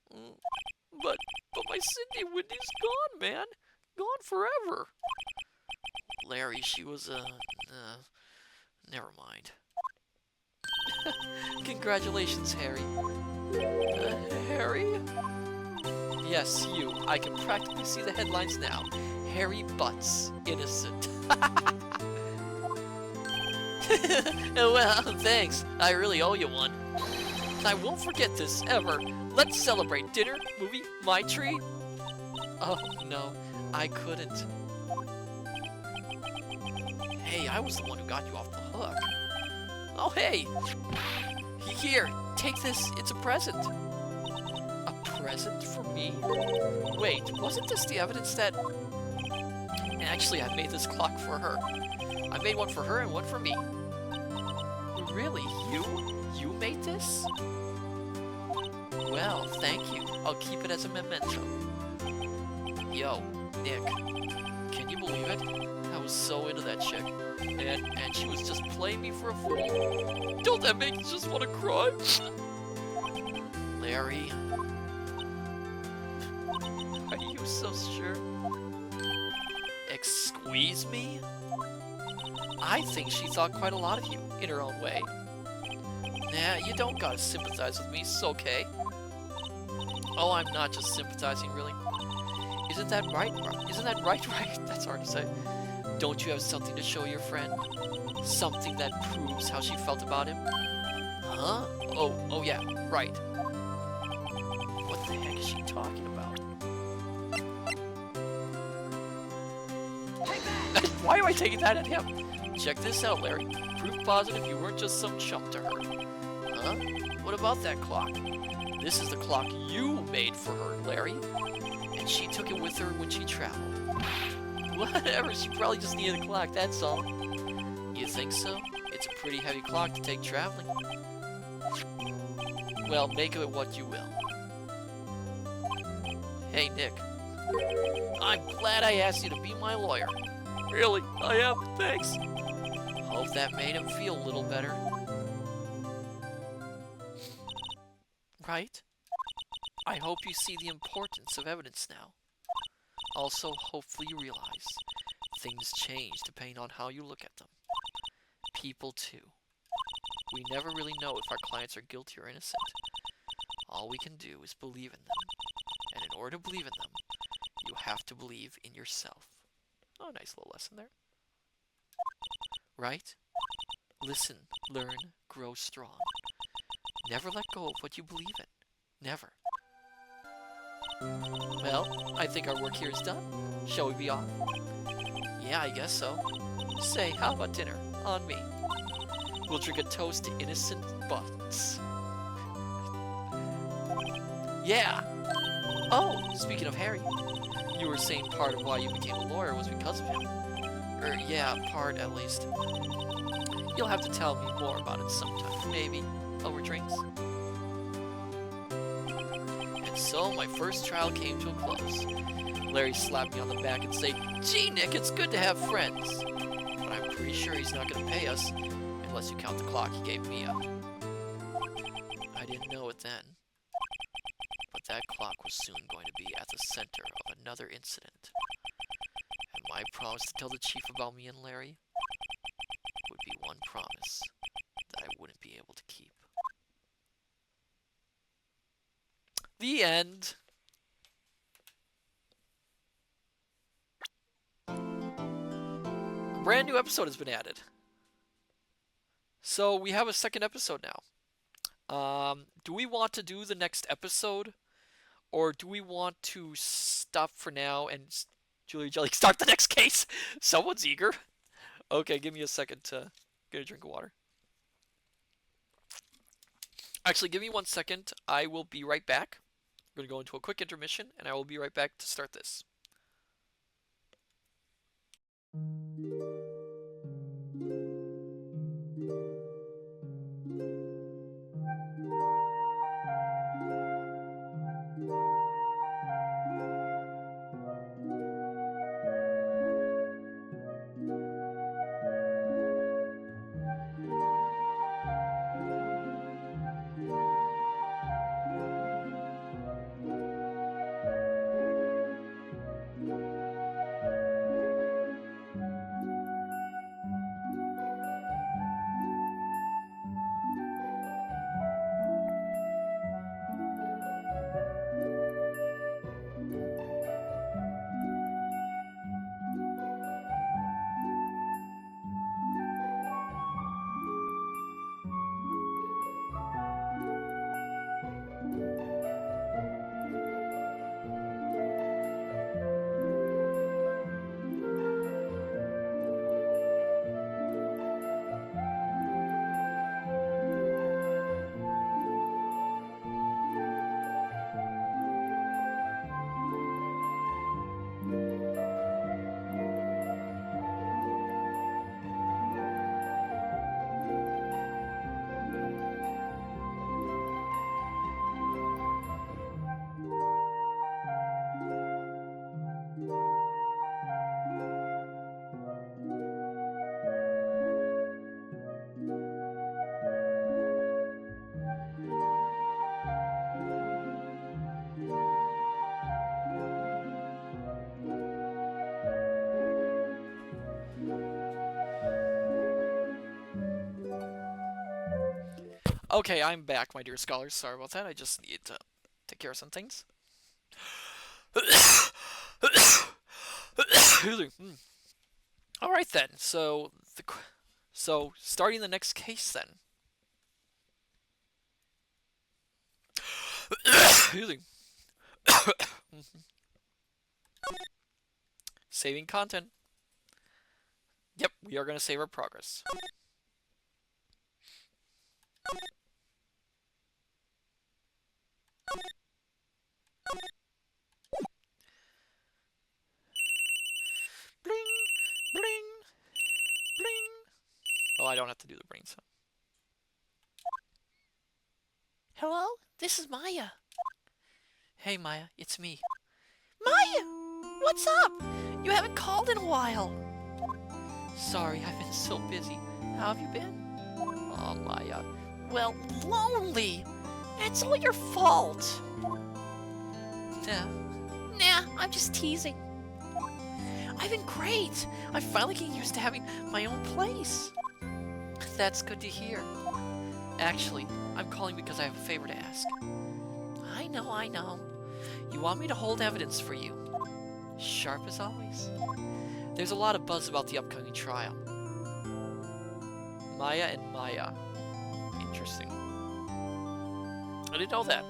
But my Cindy Wendy's gone, man. Gone forever. Larry, she was, never mind. Congratulations, Harry. Harry? Yes, you. I can practically see the headlines now. Harry Butts, innocent. Well, thanks. I really owe you one. I won't forget this, ever. Let's celebrate dinner, movie, my treat. Oh, no. I couldn't. Hey, I was the one who got you off the hook. Oh, hey! Here, take this. It's a present. A present for me? Wait, wasn't this the evidence that... Actually, I made this clock for her. I made one for her and one for me. Really? You made this? Well, thank you. I'll keep it as a memento. Yo, Nick. Can you believe it? I was so into that chick. And she was just playing me for a fool. Don't that make you just want to cry? Larry. Are you so sure? Squeeze me? I think she thought quite a lot of you, in her own way. Nah, you don't gotta sympathize with me, it's okay. Oh, I'm not just sympathizing, really. Isn't that right? Isn't that right? That's hard to say. Don't you have something to show your friend? Something that proves how she felt about him? Huh? Oh yeah, right. What the heck is she talking about? Why am I taking that at him? Check this out, Larry. Proof positive you weren't just some chump to her. Huh? What about that clock? This is the clock you made for her, Larry. And she took it with her when she traveled. Whatever, she probably just needed a clock, that's all. You think so? It's a pretty heavy clock to take traveling. Well, make of it what you will. Hey, Nick. I'm glad I asked you to be my lawyer. Really, I am, thanks. Hope that made him feel a little better. Right? I hope you see the importance of evidence now. Also, hopefully you realize things change depending on how you look at them. People, too. We never really know if our clients are guilty or innocent. All we can do is believe in them. And in order to believe in them, you have to believe in yourself. Oh, nice little lesson there. Right? Listen, learn, grow strong. Never let go of what you believe in. Never. Well, I think our work here is done. Shall we be off? Yeah, I guess so. Say, how about dinner? On me. We'll drink a toast to innocent butts. Yeah! Oh, speaking of Harry, you were saying part of why you became a lawyer was because of him. Yeah, part at least. You'll have to tell me more about it sometime, maybe over drinks. And so my first trial came to a close. Larry slapped me on the back and said, "Gee, Nick, it's good to have friends." But I'm pretty sure he's not going to pay us, unless you count the clock he gave Mia. I didn't know it then. But that clock was soon going to be at the center of another incident. And my promise to tell the chief about me and Larry would be one promise that I wouldn't be able to keep. The end. A brand new episode has been added. So we have a second episode now. Do we want to do the next episode? Or do we want to stop for now and Julia Jelly start the next case? Someone's eager. Okay, give me a second to get a drink of water. Actually, give me 1 second. I will be right back. I'm going to go into a quick intermission, and I will be right back to start this. Okay, I'm back, my dear scholars. Sorry about that. I just need to take care of some things. All right then. So starting the next case then. Excuse Saving content. Yep, we are going to save our progress. Bling, bling, bling. Oh, I don't have to do the brain sound. Hello? This is Maya. Hey, Maya, it's me. Maya! What's up? You haven't called in a while. Sorry, I've been so busy. How have you been? Oh, Maya. Well, lonely. It's all your fault. Yeah. Nah, I'm just teasing. I've been great. I'm finally getting used to having my own place. That's good to hear. Actually, I'm calling because I have a favor to ask. I know. You want me to hold evidence for you? Sharp as always. There's a lot of buzz about the upcoming trial. Maya and Maya. Interesting. I didn't know that.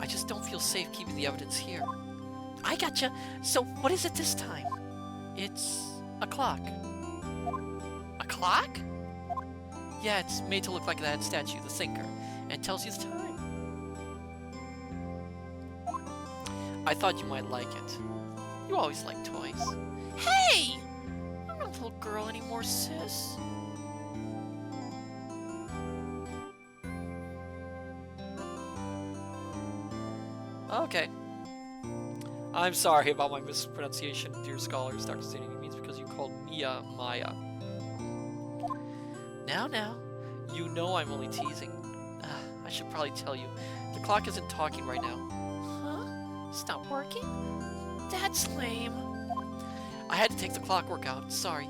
I just don't feel safe keeping the evidence here. I gotcha. So what is it this time? It's a clock. A clock? Yeah, it's made to look like that statue, the thinker, and tells you the time. I thought you might like it. You always like toys. Hey! I'm not a little girl anymore, sis. Okay. I'm sorry about my mispronunciation, dear scholars. Dr. Zaning means because you called Mia Maya. Now, you know I'm only teasing. I should probably tell you. The clock isn't talking right now. Huh? It's not working? That's lame. I had to take the clockwork out, sorry.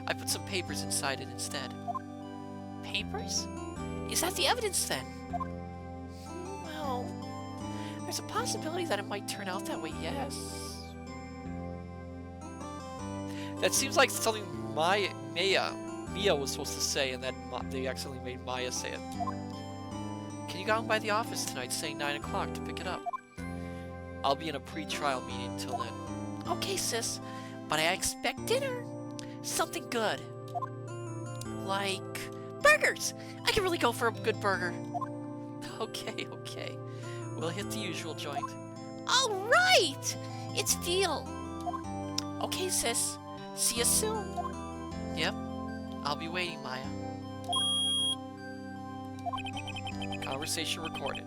I put some papers inside it instead. Papers? Is that the evidence then? Well, there's a possibility that it might turn out that way, yes. That seems like something Mia was supposed to say, and then they accidentally made Maya say it. Can you go on by the office tonight, saying 9 o'clock, to pick it up? I'll be in a pre-trial meeting until then. Okay, sis, but I expect dinner. Something good. Like burgers. I could really go for a good burger. Okay. We'll hit the usual joint. All right! It's a deal. Okay, sis. See you soon. Yep. I'll be waiting, Maya. Conversation recorded.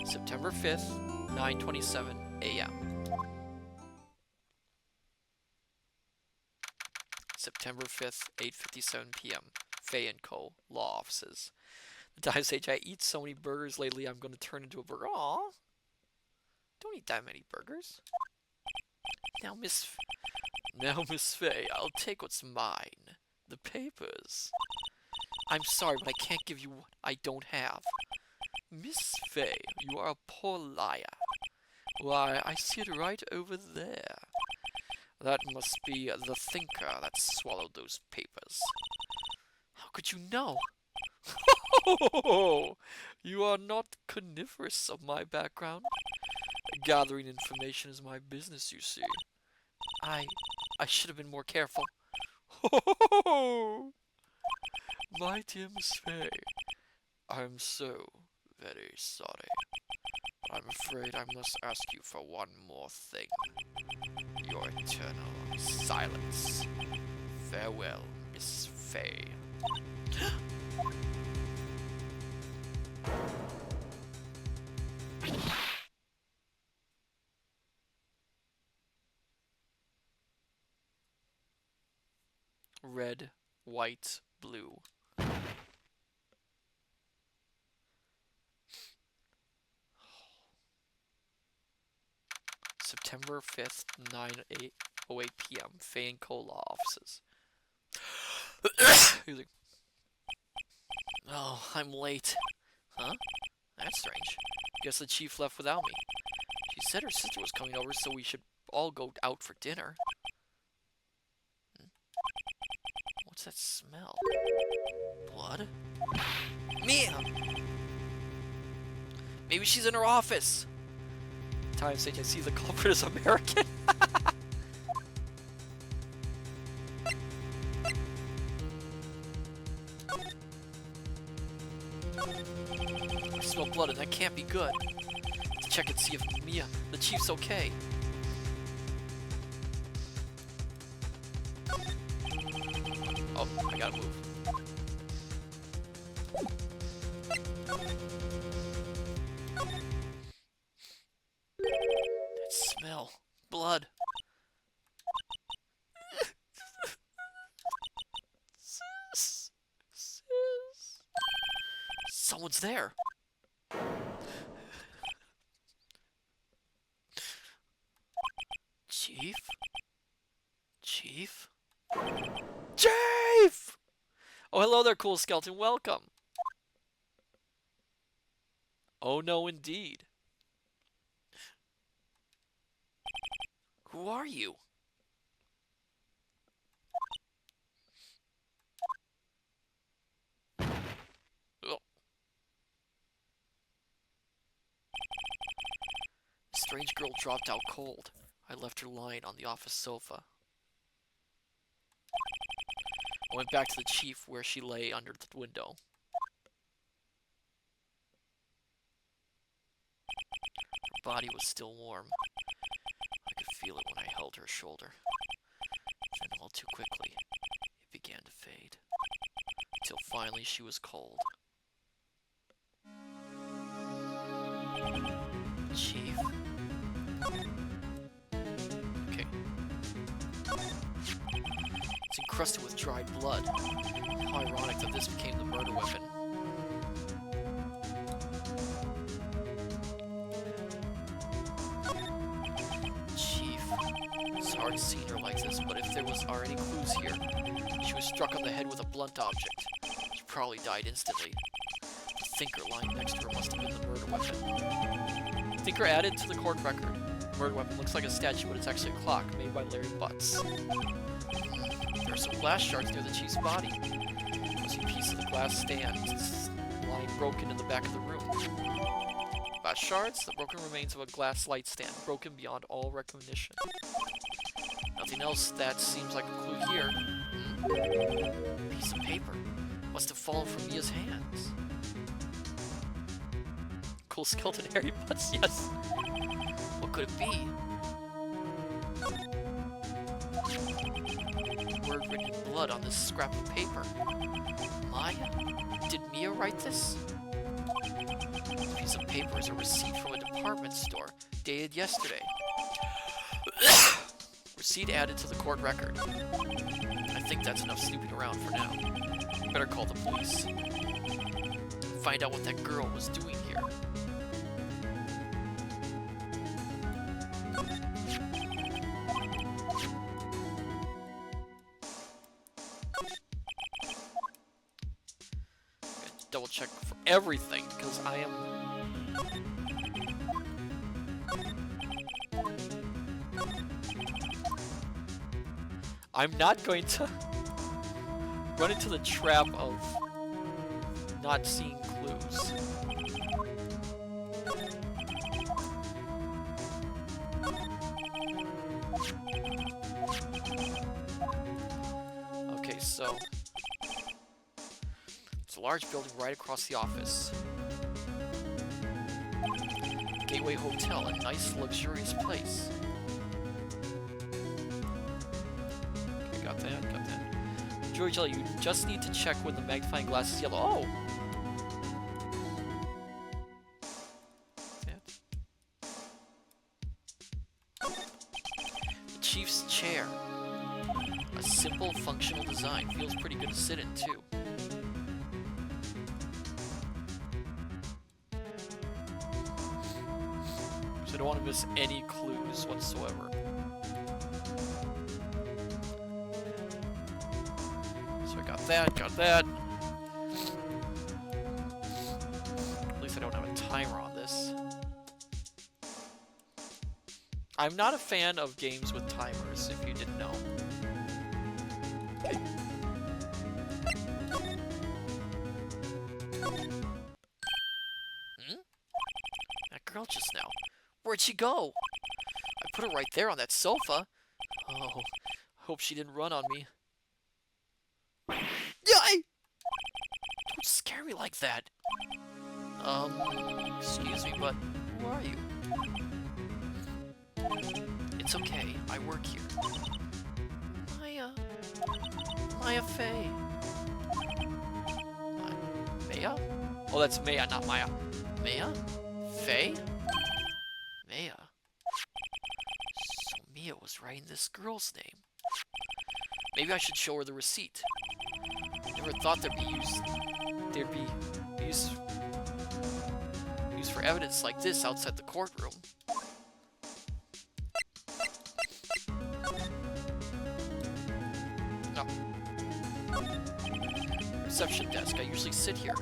September 5th, 9:27 a.m. September 5th, 8:57 p.m. Fay & Co. Law Offices. The Times Age, I eat so many burgers lately, I'm going to turn into a burger. Aw. Don't eat that many burgers. Now, Miss Fay, I'll take what's mine. The papers. I'm sorry, but I can't give you what I don't have. Miss Fay, you are a poor liar. Why, I see it right over there. That must be the thinker that swallowed those papers. How could you know? You are not coniferous of my background. Gathering information is my business, you see. I should have been more careful. My dear Miss Fay, I'm so very sorry. I'm afraid I must ask you for one more thing. Your eternal silence. Farewell, Miss Fay. Red, white, blue. September 5th, 9:08 p.m. Fay & Co. Law Offices. Oh, I'm late. Huh? That's strange. Guess the chief left without me. She said her sister was coming over, so we should all go out for dinner. What's that smell? Blood? Mia! Maybe she's in her office. Time saying I see the culprit is American. I smell blood and that can't be good. Let's check and see if Mia, the chief's okay. Oh, I gotta move. That smell. Blood. Someone's there. Chief? Chief? Chief! Oh, hello there, cool skeleton. Welcome. Oh, no, indeed. Who are you? Oh. A strange girl dropped out cold. I left her lying on the office sofa. I went back to the chief where she lay under the window. Her body was still warm. I could feel it when I held her shoulder. Then all too quickly, it began to fade. Till finally she was cold. Chief? Okay. It's encrusted with dried blood. How ironic that this became the murder weapon. Chief. It's hard seeing her like this, but if there are any clues here, she was struck on the head with a blunt object. She probably died instantly. The thinker lying next to her must have been the murder weapon. Thinker added to the court record. Murder weapon looks like a statue, but it's actually a clock made by Larry Butts. There are some glass shards near the chief's body. I see a piece of the glass stand lying broken in the back of the room. Glass shards, the broken remains of a glass light stand, broken beyond all recognition. Nothing else that seems like a clue here. Piece of paper. Must have fallen from Mia's hands. Cool skeleton Harry Butts, yes. What could it be? Word written in blood on this scrap of paper. Maya? Did Mia write this? This piece of paper is a receipt from a department store, dated yesterday. Receipt added to the court record. I think that's enough snooping around for now. Better call the police. Find out what that girl was doing here. Double check for everything because I am. I'm not going to run into the trap of not seeing clues. Okay, so it's a large building right across the office. Gateway Hotel, a nice, luxurious place. Okay, got that. Georgia, you just need to check when the magnifying glass is yellow. Oh! The chief's chair. A simple, functional design. Feels pretty good to sit in, too. So I don't want to miss any clues whatsoever. So I got that. At least I don't have a timer on this. I'm not a fan of games with timers, if you didn't know. Okay. Where'd she go? I put her right there on that sofa. Oh, I hope she didn't run on me. Yay! Don't scare me like that. Excuse me, but who are you? It's okay, I work here. Maya Fey. Maya? Oh, that's Maya, not Maya. Maya? Fey? Maya. So Mia was writing this girl's name. Maybe I should show her the receipt. Never thought there'd be use for evidence like this outside the courtroom. No. Reception desk. I usually sit here.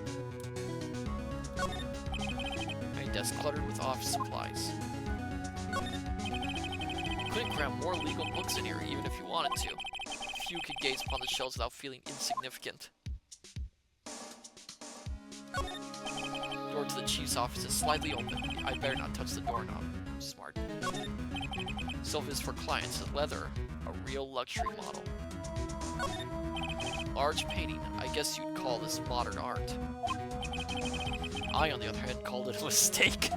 My desk cluttered with office supplies. Couldn't cram more legal books in here even if you wanted to. Few could gaze upon the shelves without feeling insignificant. Door to the chief's office is slightly open. I'd better not touch the doorknob. Smart. Sofas for clients in leather. A real luxury model. Large painting. I guess you'd call this modern art. I, on the other hand, called it a mistake.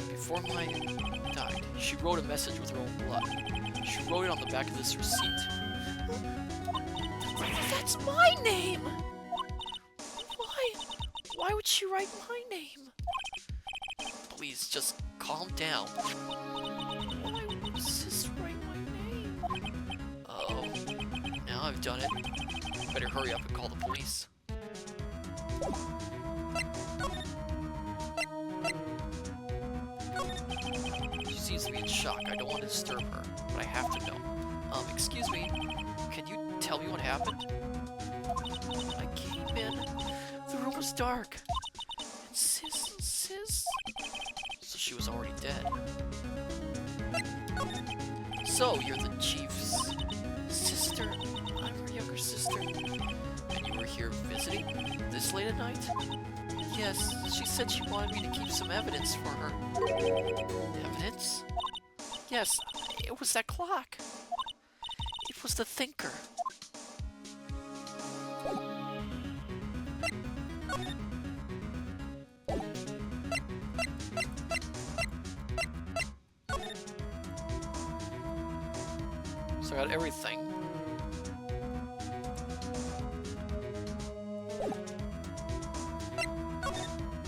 Before Maya died, she wrote a message with her own blood. She wrote it on the back of this receipt. That's my name! Why would she write my name? Please, just calm down. Why would Sis write my name? Uh-oh. Now I've done it. Better hurry up and call the police. She seems to be in shock. I don't want to disturb her, but I have to know. Excuse me. Can you tell me what happened? I came in. The room was dark. And Sis... So she was already dead. So, you're the chief's sister. I'm her younger sister. And you were here visiting this late at night? Yes, she said she wanted me to keep some evidence for her. Evidence? Yes, it was that clock. It was the thinker. So I got everything.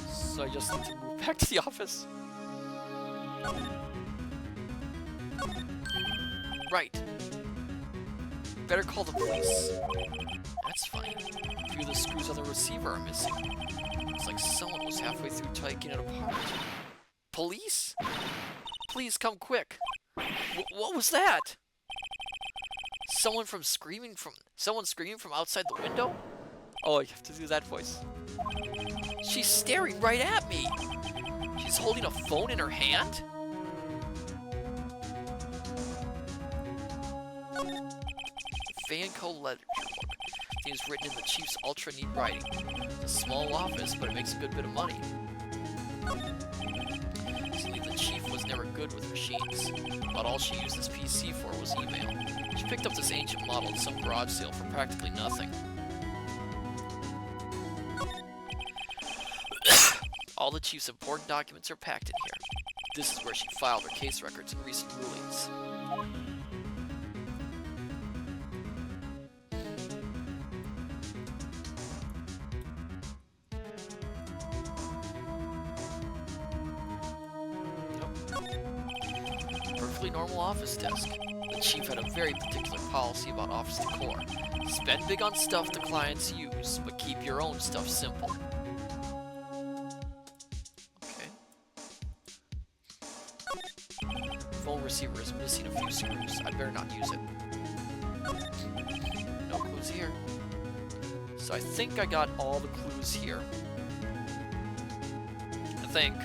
So I just need to move back to the office. Right. Better call the police. That's funny. A few of the screws on the receiver are missing. It's like someone was halfway through taking it apart. Police? Please come quick. What was that? Someone screaming from outside the window? Oh, you have to do that voice. She's staring right at me. She's holding a phone in her hand? Vanco ledger book. It is written in the chief's ultra-neat writing. It's a small office, but it makes a good bit of money. Seems the chief was never good with machines. About all she used this PC for was email. She picked up this ancient model at some garage sale for practically nothing. All the chief's important documents are packed in here. This is where she filed her case records and recent rulings. Perfectly normal office desk. The chief had a very particular policy about office decor. Spend big on stuff the clients use, but keep your own stuff simple. Okay. Phone receiver is missing a few screws. I'd better not use it. No clues here. So I think I got all the clues here. think.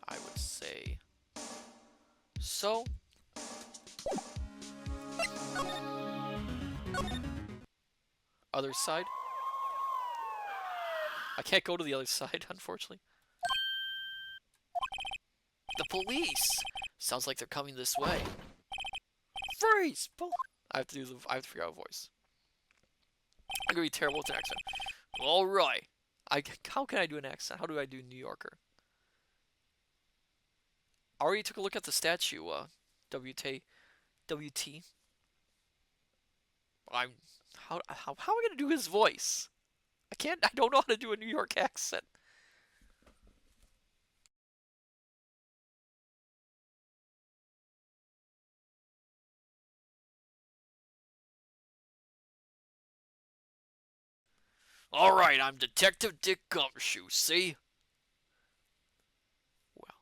I would say so. Other side. I can't go to the other side, unfortunately. The police! Sounds like they're coming this way. Freeze! I have to figure out a voice. I'm gonna be terrible with an accent. Alright. How can I do an accent? How do I do New Yorker? I already took a look at the statue, WT. How am I gonna do his voice? I don't know how to do a New York accent. Alright, I'm Detective Dick Gumshoe, see? Well,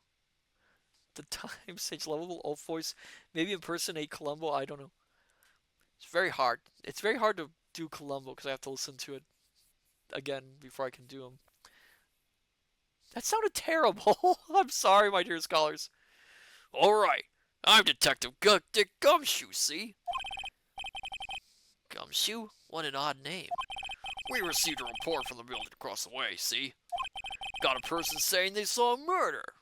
the time sage lovable old voice, maybe impersonate Columbo, I don't know. It's very hard. It's very hard to do Columbo because I have to listen to it again before I can do him. That sounded terrible. I'm sorry, my dear scholars. Alright, I'm Detective Dick Gumshoe, see? Gumshoe? What an odd name. We received a report from the building across the way, see? Got a person saying they saw a murder.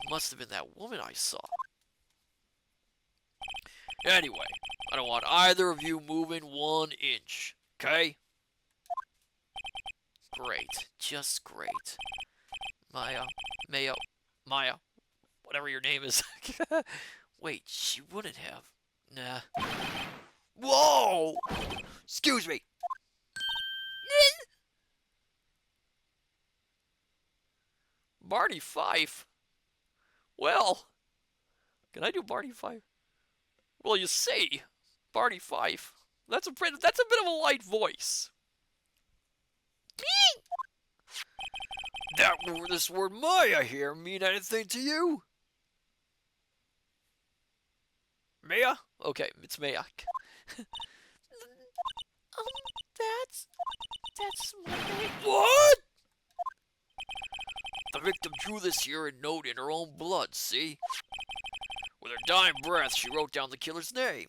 Must have been that woman I saw. Anyway, I don't want either of you moving 1 inch, okay? Great, just great. Maya, whatever your name is. Wait, she wouldn't have. Nah. Whoa! Excuse me. Barney Fife? Well, can I do Barney Fife? Well, you see, Barney Fife. That's a bit of a light voice. This word Maya here mean anything to you? Maya? Okay, it's Maya. That's my name. What? The victim drew this here note in her own blood, see? With her dying breath, she wrote down the killer's name.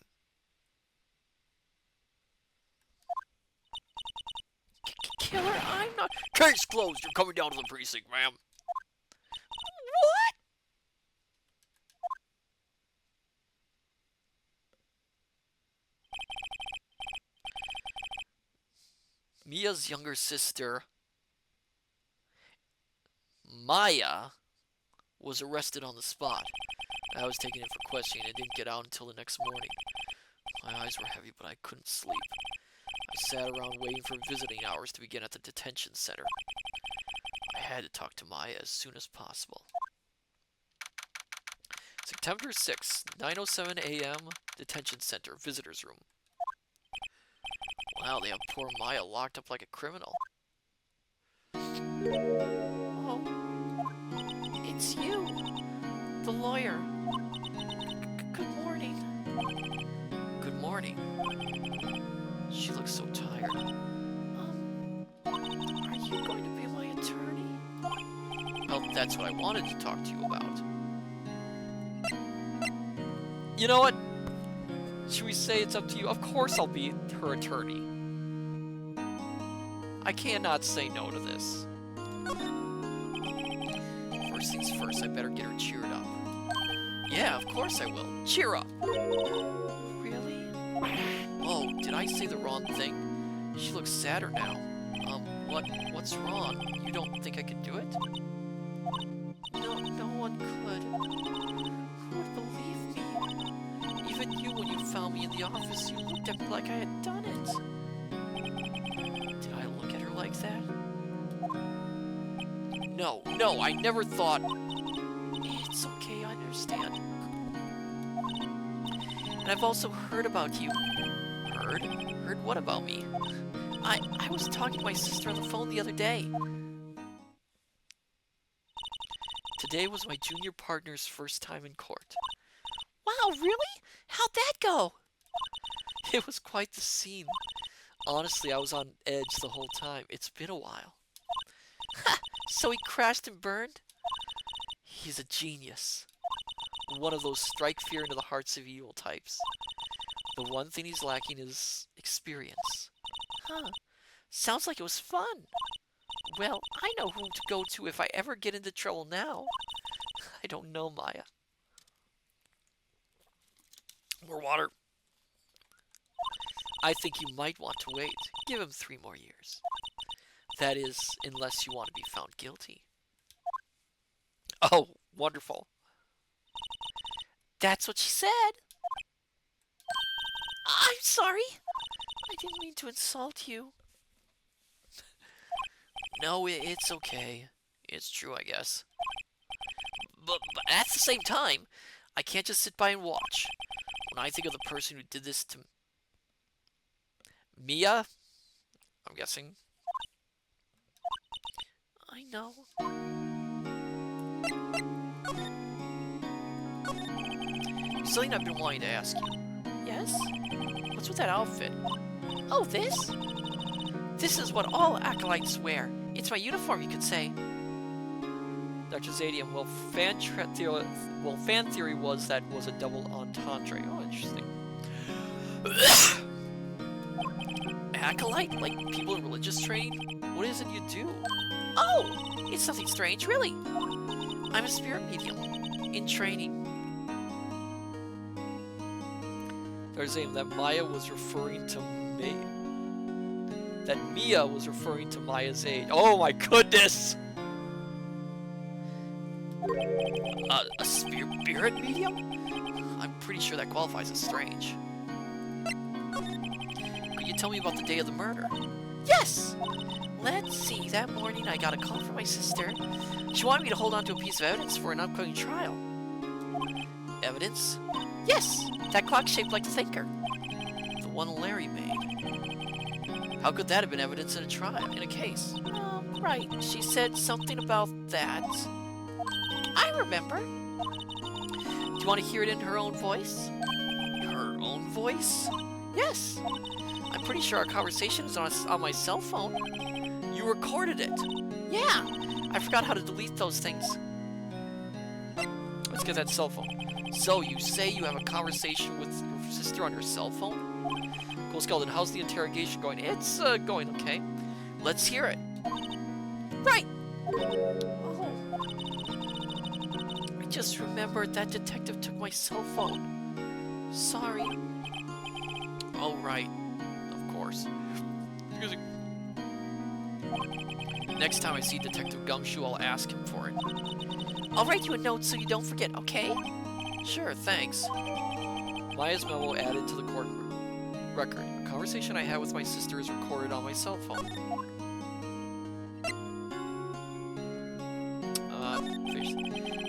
Killer, I'm not... Case closed. You're coming down to the precinct, ma'am. What? Mia's younger sister, Maya, was arrested on the spot. I was taken in for questioning and didn't get out until the next morning. My eyes were heavy, but I couldn't sleep. I sat around waiting for visiting hours to begin at the detention center. I had to talk to Maya as soon as possible. September 6th, 9:07 a.m., detention center, visitor's room. Wow, they have poor Maya locked up like a criminal. Oh, it's you, the lawyer. Good morning. Good morning. She looks so tired. Are you going to be my attorney? Well, that's what I wanted to talk to you about. You know what? Should we say it's up to you? Of course I'll be her attorney. I cannot say no to this. First things first, I better get her cheered up. Yeah, of course I will. Cheer up! Really? Oh, did I say the wrong thing? She looks sadder now. What's wrong? You don't think I could do it? No one could. Who would believe me? Even you, when you found me in the office, you looked at me like I had done it. Did I look at her like that? No, I never thought... It's okay, I understand. And I've also heard about you. Heard? Heard what about me? I was talking to my sister on the phone the other day. Today was my junior partner's first time in court. Wow, really? How'd that go? It was quite the scene. Honestly, I was on edge the whole time. It's been a while. Ha! So he crashed and burned? He's a genius. One of those strike fear into the hearts of evil types. The one thing he's lacking is experience. Huh. Sounds like it was fun. Well, I know who to go to if I ever get into trouble now. I don't know, Maya. More water. I think you might want to wait. Give him 3 more years. That is, unless you want to be found guilty. Oh, wonderful. That's what she said. I'm sorry. I didn't mean to insult you. No, it's okay. It's true, I guess. But at the same time, I can't just sit by and watch. When I think of the person who did this to Mia, I'm guessing. I know. Something I've been wanting to ask you. Yes? What's with that outfit? Oh, this? This is what all acolytes wear. It's my uniform, you could say. Dr. Zadium, well, fan theory was that was a double entendre. Oh, interesting. Acolyte? Like people in religious training? What is it you do? Oh, it's nothing strange, really. I'm a spirit medium in training. Dr. Zadium, that Maya was referring to me. That Mia was referring to Maya's age. Oh my goodness! A spirit medium? I'm pretty sure that qualifies as strange. Could you tell me about the day of the murder? Yes! Let's see, that morning I got a call from my sister. She wanted me to hold on to a piece of evidence for an upcoming trial. Evidence? Yes! That clock shaped like the thinker. The one Larry made. How could that have been evidence in a trial, in a case? Right. She said something about that. I remember. Do you want to hear it in her own voice? Her own voice? Yes. I'm pretty sure our conversation is on my cell phone. You recorded it. Yeah. I forgot how to delete those things. Let's get that cell phone. So, you say you have a conversation with your sister on your cell phone? Cool, Skeleton, how's the interrogation going? It's, going okay. Let's hear it. Right! Oh. I just remembered that detective took my cell phone. Sorry. Oh, right. Of course. Excuse me. Next time I see Detective Gumshoe, I'll ask him for it. I'll write you a note so you don't forget, okay? Sure, thanks. Maya's memo added to the court record. A conversation I had with my sister is recorded on my cell phone.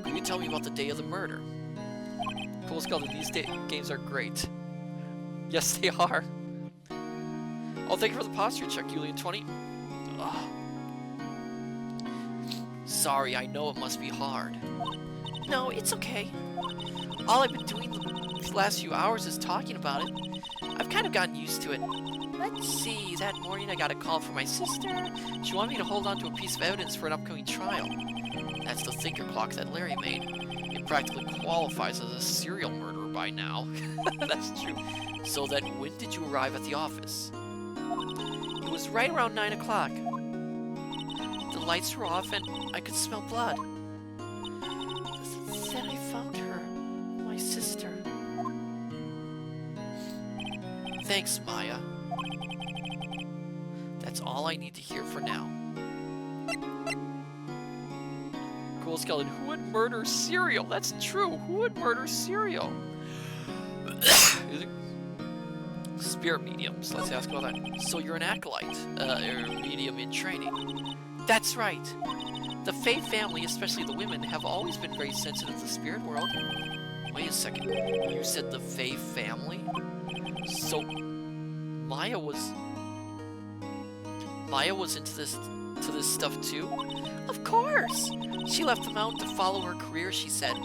Can you tell me about the day of the murder? Cool Skeleton, these games are great. Yes, they are. Oh, thank you for the posture check, Julian20. Ugh. Sorry, I know it must be hard. No, it's okay. All I've been doing the last few hours is talking about it. I've kind of gotten used to it. Let's see, that morning I got a call from my sister. She wanted me to hold on to a piece of evidence for an upcoming trial. That's the thinker clock that Larry made. It practically qualifies as a serial murderer by now. That's true. So then, when did you arrive at the office? It was right around 9 o'clock. The lights were off and I could smell blood. Then I found her. My sister. Thanks, Maya. That's all I need to hear for now. Cool Skeleton, who would murder cereal? That's true. Who would murder cereal? Spirit mediums. Let's ask about that. So you're an acolyte, medium in training. That's right. The Fae family, especially the women, have always been very sensitive to the spirit world. Wait a second. You said the Fae family? So Maya was into this stuff too? Of course! She left the mountain to follow her career, she said.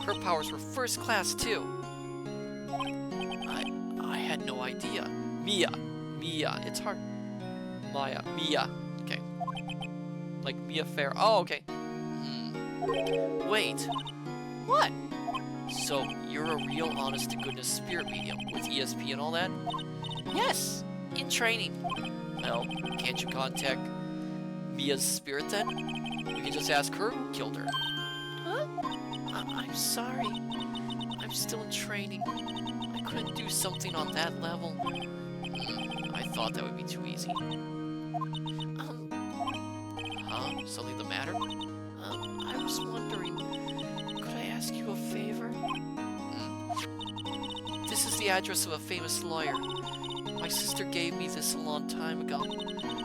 Her powers were first class too. I had no idea. Mia. It's hard. Maya. Mia. Okay. Like Mia Fair. Oh, okay. Wait. What? So, you're a real honest-to-goodness spirit medium with ESP and all that? Yes, in training. Well, can't you contact Mia's spirit then? You can just ask her who killed her. Huh? I'm sorry. I'm still in training. I couldn't do something on that level. I thought that would be too easy. Huh? Something the matter? I was wondering, could I ask you a favor? This is the address of a famous lawyer. My sister gave me this a long time ago.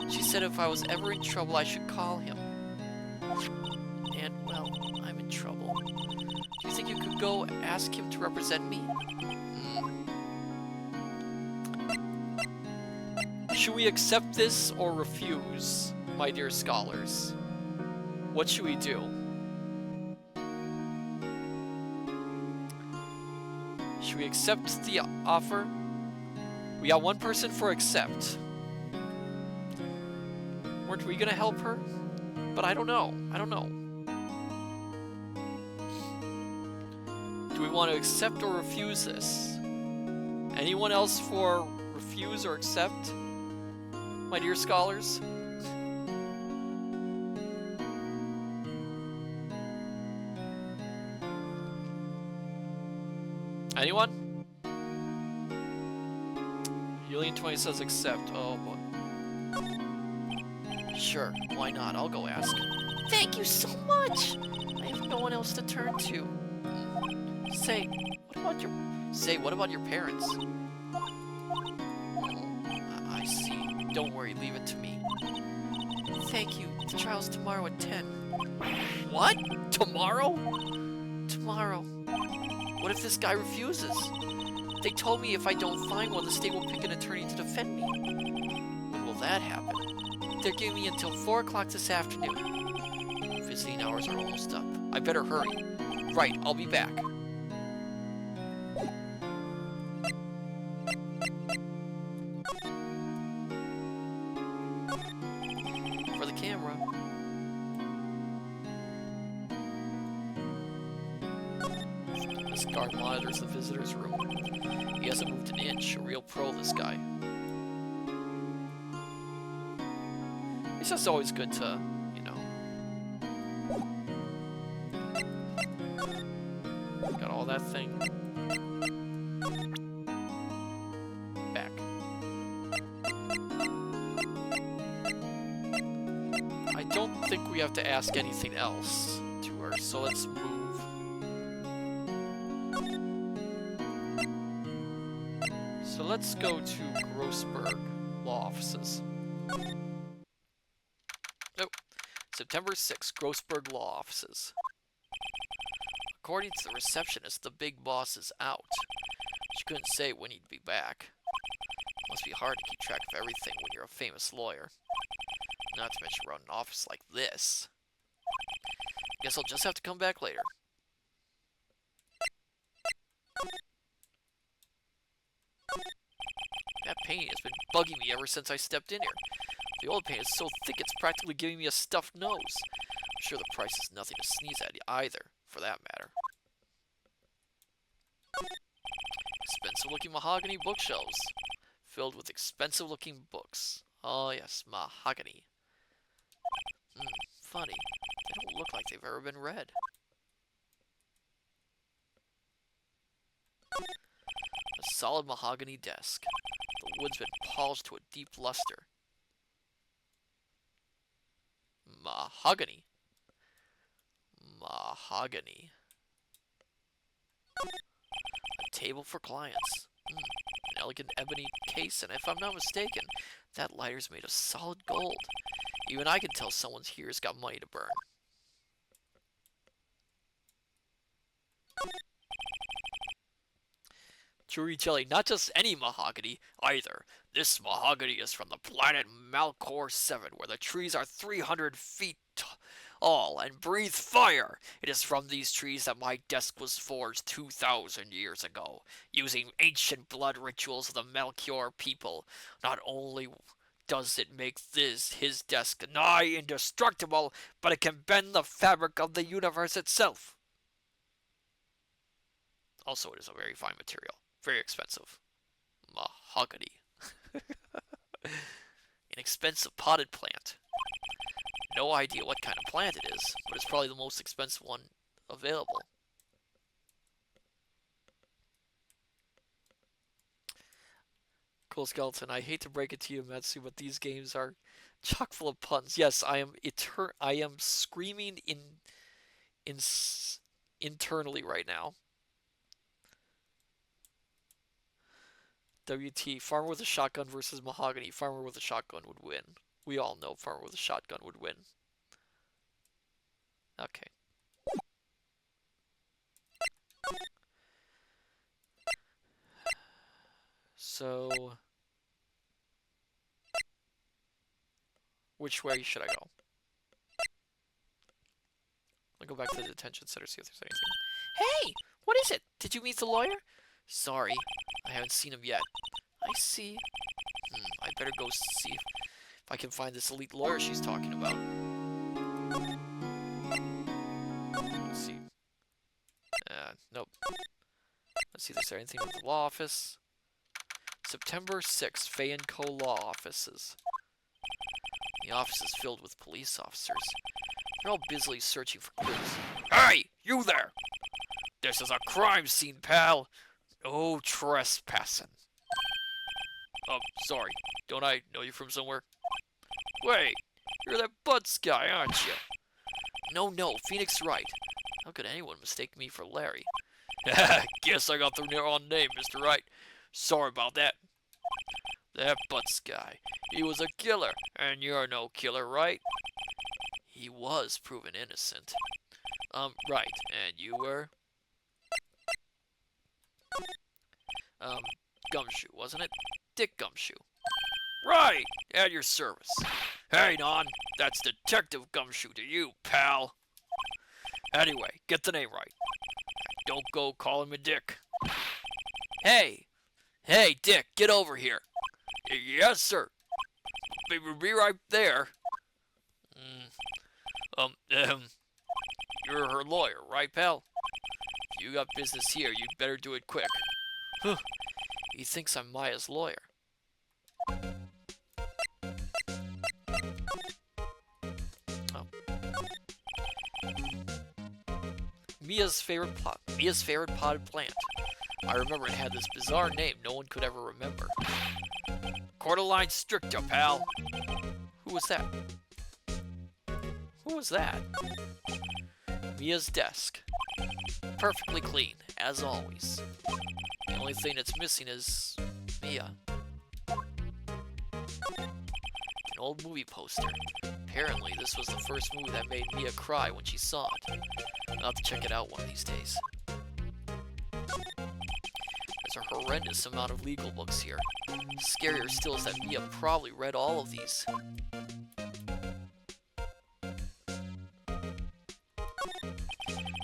She said if I was ever in trouble, I should call him. And, well, I'm in trouble. Do you think you could go ask him to represent me? Should we accept this or refuse, my dear scholars? What should we do? Should we accept the offer? We got one person for accept. Weren't we gonna help her? But I don't know. I don't know. Do we want to accept or refuse this? Anyone else for refuse or accept? My dear scholars? Anyone? Helium-20 says accept. Oh boy. Sure, why not? I'll go ask. Thank you so much! I have no one else to turn to. Say, what about your parents? I see. Don't worry, leave it to me. Thank you. The trial's tomorrow at 10. What? Tomorrow? Tomorrow. What if this guy refuses? They told me if I don't find one, the state will pick an attorney to defend me. When will that happen? They're giving me until 4 o'clock this afternoon. Visiting hours are almost up. I better hurry. Right, I'll be back. For the camera. This guard monitors the visitor's room. He hasn't moved an inch. A real pro, this guy. It's just always good to, you know. Got all that thing. Back. I don't think we have to ask anything else to her, so let's move. So let's go to Grossberg Law Offices. Nope. September 6th, Grossberg Law Offices. According to the receptionist, the big boss is out. She couldn't say when he'd be back. Must be hard to keep track of everything when you're a famous lawyer. Not to mention run an office like this. Guess I'll just have to come back later. That painting has been bugging me ever since I stepped in here. The old paint is so thick it's practically giving me a stuffed nose. I'm sure the price is nothing to sneeze at either, for that matter. Expensive-looking mahogany bookshelves, filled with expensive-looking books. Oh yes, mahogany. Funny. They don't look like they've ever been read. A solid mahogany desk. The wood's been polished to a deep luster. Mahogany. Mahogany. A table for clients. An elegant ebony case, and if I'm not mistaken, that lighter's made of solid gold. Even I can tell someone's here's got money to burn. Chewy jelly, not just any mahogany, either. This mahogany is from the planet Malcor 7, where the trees are 300 feet all and breathe fire. It is from these trees that my desk was forged 2,000 years ago, using ancient blood rituals of the Melchior people. Not only does it make his desk nigh indestructible, but it can bend the fabric of the universe itself. Also, it is a very fine material, very expensive. Mahogany. An expensive potted plant. No idea what kind of plant it is, but it's probably the most expensive one available. Cool skeleton. I hate to break it to you, Matsu, but these games are chock full of puns. Yes, I am screaming in internally right now. WT, farmer with a shotgun versus mahogany. Farmer with a shotgun would win. We all know farmer with a shotgun would win. Okay. So, which way should I go? I'll go back to the detention center, see if there's anything. Hey! What is it? Did you meet the lawyer? Sorry, I haven't seen him yet. I see. I better go see if I can find this elite lawyer she's talking about. Let's see. Nope. Let's see if there's anything with the law office. September 6th, Fay & Co. Law Offices. The office is filled with police officers. They're all busily searching for clues. Hey, you there! This is a crime scene, pal. No trespassing. Oh, sorry. Don't I know you from somewhere? Wait, you're that Butts guy, aren't you? No, Phoenix Wright. How could anyone mistake me for Larry? Guess I got the wrong name, Mr. Wright. Sorry about that. That Butts guy. He was a killer, and you're no killer, right? He was proven innocent. Right, and you were? Gumshoe, wasn't it? Dick Gumshoe. Right, at your service. Hey, Non, that's Detective Gumshoe to you, pal. Anyway, get the name right. Don't go calling me Dick. Hey, Dick, get over here. Yes, sir. Be right there. You're her lawyer, right, pal? If you got business here, you'd better do it quick. Huh. He thinks I'm Maya's lawyer. Oh. Mia's favorite potted plant. I remember it had this bizarre name no one could ever remember. Cordyline stricta, pal. Who was that? Who was that? Mia's desk. Perfectly clean, as always. The only thing that's missing is Mia. An old movie poster. Apparently, this was the first movie that made Mia cry when she saw it. I'll have to check it out one of these days. There's a horrendous amount of legal books here. Scarier still is that Mia probably read all of these.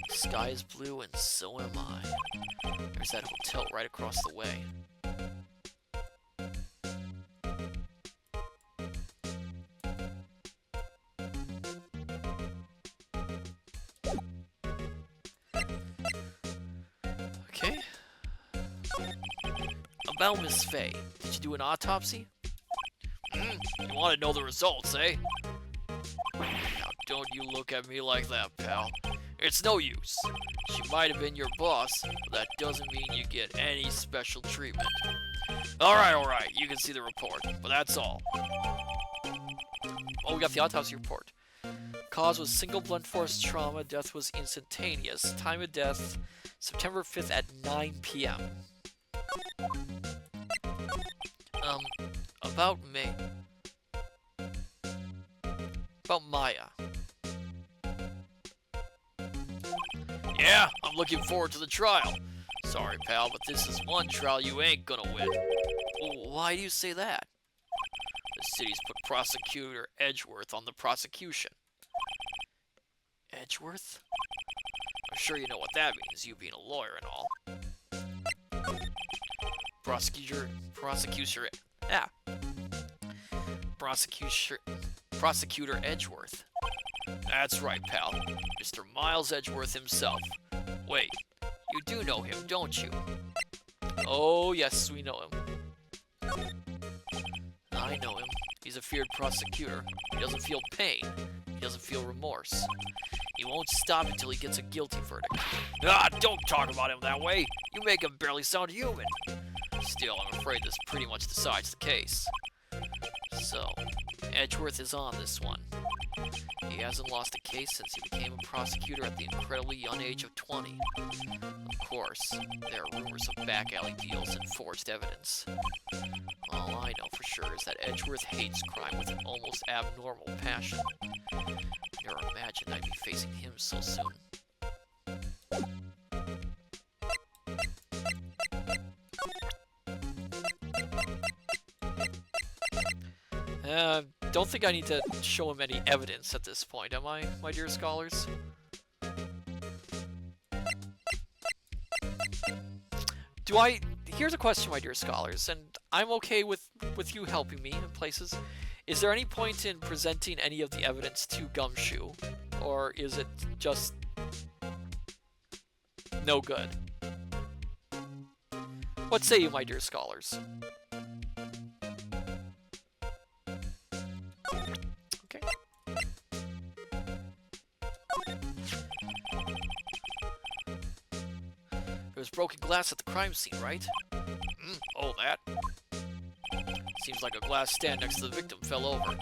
The sky is blue and so am I. There's that hotel right across the way. Okay. About Miss Fay. Did you do an autopsy? You want to know the results, eh? Now don't you look at me like that, pal. It's no use. She might have been your boss, but that doesn't mean you get any special treatment. Alright, you can see the report, but that's all. Oh, we got the autopsy report. Cause was single blunt force trauma, death was instantaneous. Time of death, September 5th at 9 p.m. About me. About Maya. Yeah, I'm looking forward to the trial. Sorry, pal, but this is one trial you ain't gonna win. Why do you say that? The city's put Prosecutor Edgeworth on the prosecution. Edgeworth? I'm sure you know what that means, you being a lawyer and all. Prosecutor, ah, Prosecutor Edgeworth. That's right, pal. Mr. Miles Edgeworth himself. Wait, you do know him, don't you? Oh, yes, we know him. I know him. He's a feared prosecutor. He doesn't feel pain. He doesn't feel remorse. He won't stop until he gets a guilty verdict. Ah, don't talk about him that way. You make him barely sound human. Still, I'm afraid this pretty much decides the case. So, Edgeworth is on this one. He hasn't lost a case since he became a prosecutor at the incredibly young age of 20. Of course, there are rumors of back alley deals and forged evidence. All I know for sure is that Edgeworth hates crime with an almost abnormal passion. Never imagined I'd be facing him so soon. Don't think I need to show him any evidence at this point, am I, my dear scholars? Here's a question, my dear scholars, and I'm okay with you helping me in places. Is there any point in presenting any of the evidence to Gumshoe, or is it just no good? What say you, my dear scholars? Okay. There was broken glass at the crime scene, right? Oh, that. Seems like a glass stand next to the victim fell over.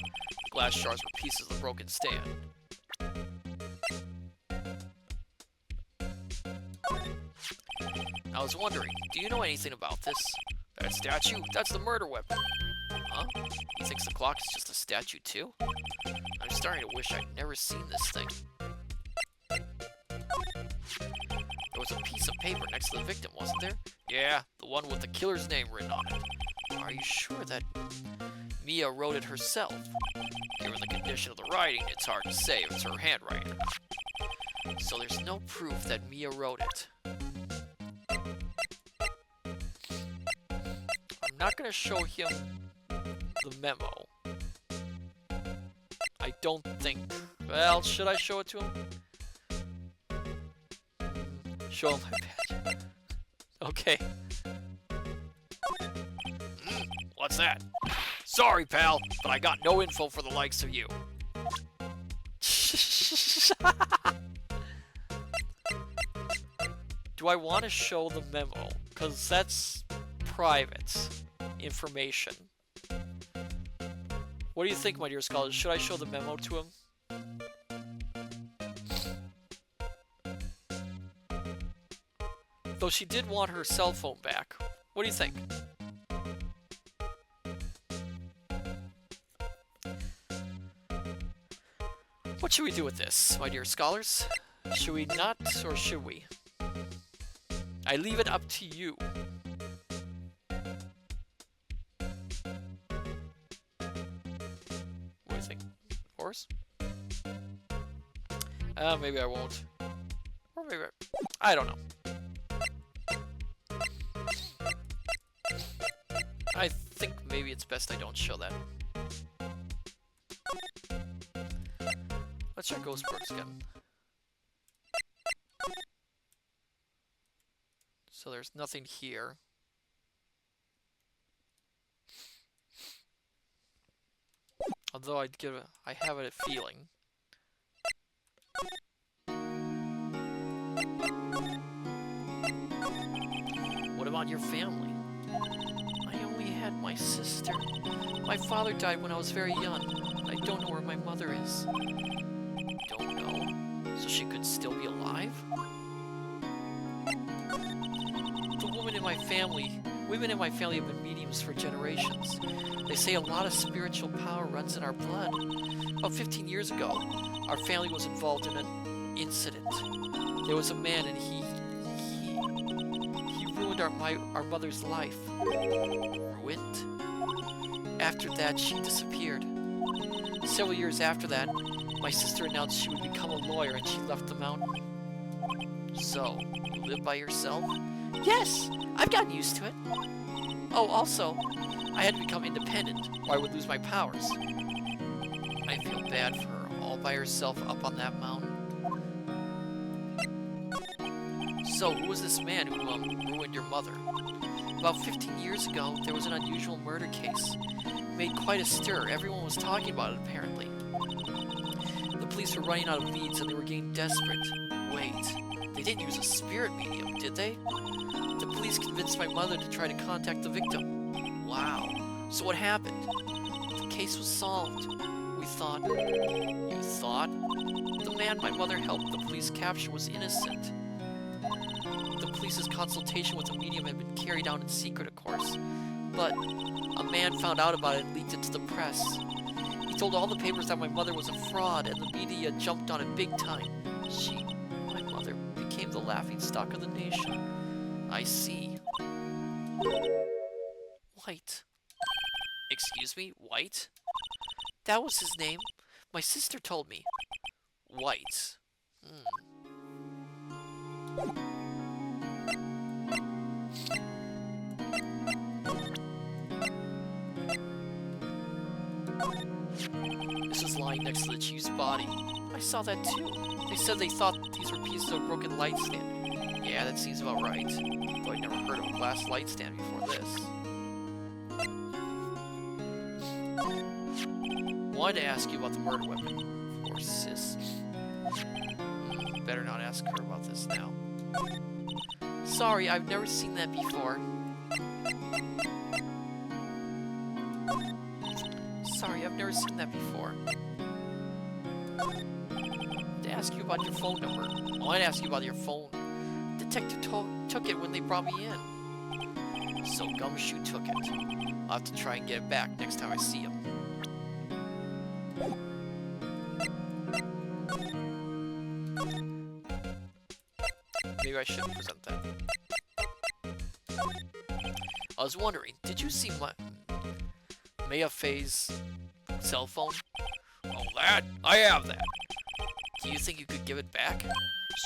Glass shards were pieces of the broken stand. I was wondering, do you know anything about this? That statue? That's the murder weapon. Huh? He thinks the clock is just a statue too? I'm starting to wish I'd never seen this thing. There was a piece of paper next to the victim, wasn't there? Yeah, the one with the killer's name written on it. Are you sure that Mia wrote it herself? Given the condition of the writing, it's hard to say if it's her handwriting. So there's no proof that Mia wrote it. I'm not going to show him the memo. I don't think... Well, should I show it to him? Show him my badge. Okay. What's that? Sorry, pal, but I got no info for the likes of you. Do I want to show the memo? Because that's private information. What do you think, my dear scholars? Should I show the memo to him? Though she did want her cell phone back. What do you think? What should we do with this, my dear scholars? Should we not, or should we? I leave it up to you. What do you think? Horse? Maybe I won't. Or maybe I don't know. I think maybe it's best I don't show that. Let's check Ghostbrook's again. So there's nothing here. Although I have a feeling. What about your family? I only had my sister. My father died when I was very young. I don't know where my mother is. Don't know? So she could still be alive? Women in my family have been mediums for generations. They say a lot of spiritual power runs in our blood. About 15 years ago, our family was involved in an incident. There was a man and he ruined our mother's life. Ruined? After that, she disappeared. Several years after that, My sister announced she would become a lawyer and she left the mountain. So, you live by yourself? Yes! I've gotten used to it. Oh, also, I had to become independent or I would lose my powers. I feel bad for her, all by herself up on that mountain. So, who was this man who ruined your mother? About 15 years ago, there was an unusual murder case. It made quite a stir. Everyone was talking about it, apparently. The police were running out of leads and they were getting desperate. Wait, they didn't use a spirit medium, did they? The police convinced my mother to try to contact the victim. Wow. So what happened? The case was solved. We thought... You thought? The man my mother helped the police capture was innocent. The police's consultation with the medium had been carried out in secret, of course. But a man found out about it and leaked it to the press. He told all the papers that my mother was a fraud, and the media jumped on it big time. My mother, became the laughingstock of the nation. I see. White. Excuse me, White? That was his name. My sister told me. White. This was lying next to the chief's body. I saw that too. They said they thought these were pieces of a broken light stand. Yeah, that seems about right. Though I'd never heard of a glass light stand before this. Wanted to ask you about the murder weapon. Poor sis. Better not ask her about this now. Sorry, I've never seen that before. Sorry, I've never seen that before. To ask you about your phone number. I wanted to ask you about your phone. Detective took it when they brought me in. So Gumshoe took it. I'll have to try and get it back next time I see him. Maybe I shouldn't present that. I was wondering, did you see Maya Fei's cell phone? Oh, that? I have that. Do you think you could give it back?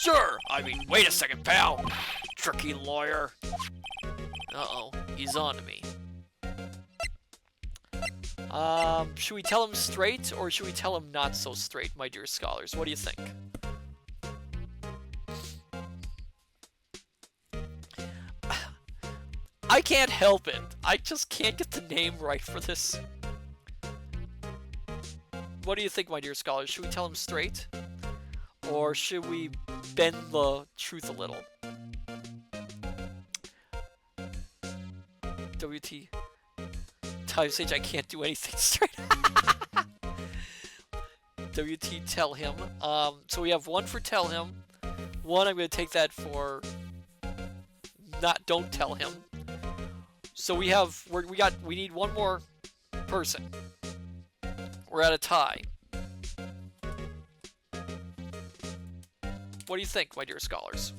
Sure! I mean, wait a second, pal! Tricky lawyer. Uh-oh, he's on to me. Should we tell him straight, or should we tell him not so straight, my dear scholars? What do you think? I can't help it. I just can't get the name right for this. What do you think, my dear scholars? Should we tell him straight? Or should we bend the truth a little? WT. Time Sage, I can't do anything straight. WT, tell him. So we have one for tell him. One, I'm going to take that for don't tell him. So we need one more person. We're at a tie. What do you think, my dear scholars?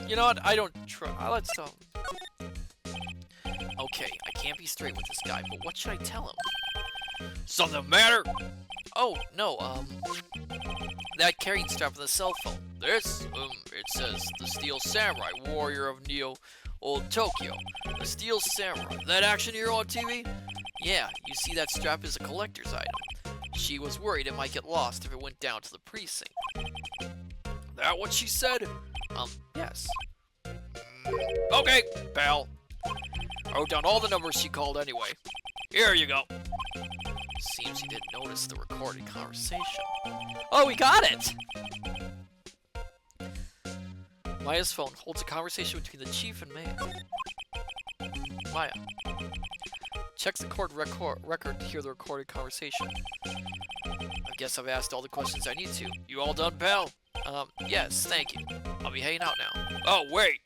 You know what? I don't try. Let's tell him. Okay, I can't be straight with this guy, but what should I tell him? Something the matter? Oh, no, that carrying strap of the cell phone. This, it says, the Steel Samurai, warrior of Neo Old Tokyo. The Steel Samurai. That action hero on TV? Yeah, you see that strap is a collector's item. She was worried it might get lost if it went down to the precinct. That what she said? Yes. Okay, pal. I wrote down all the numbers she called anyway. Here you go. Seems you didn't notice the recorded conversation. Oh, we got it! Maya's phone holds a conversation between the chief and Maya. Maya. Checks the court record to hear the recorded conversation. I guess I've asked all the questions I need to. You all done, pal? Yes, thank you. I'll be hanging out now. Oh, wait!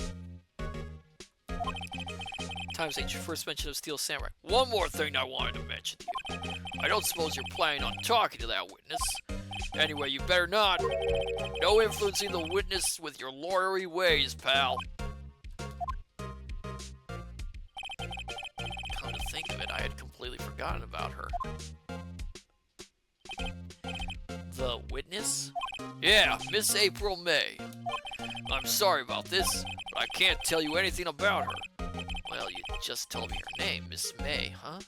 Times H, first mention of Steel Samurai. One more thing I wanted to mention to you. I don't suppose you're planning on talking to that witness. Anyway, you better not. No influencing the witness with your lawyery ways, pal. Come to think of it, I had completely forgotten about her. The witness? Yeah, Miss April May. I'm sorry about this, but I can't tell you anything about her. Well, you just told me her name, Miss May, huh?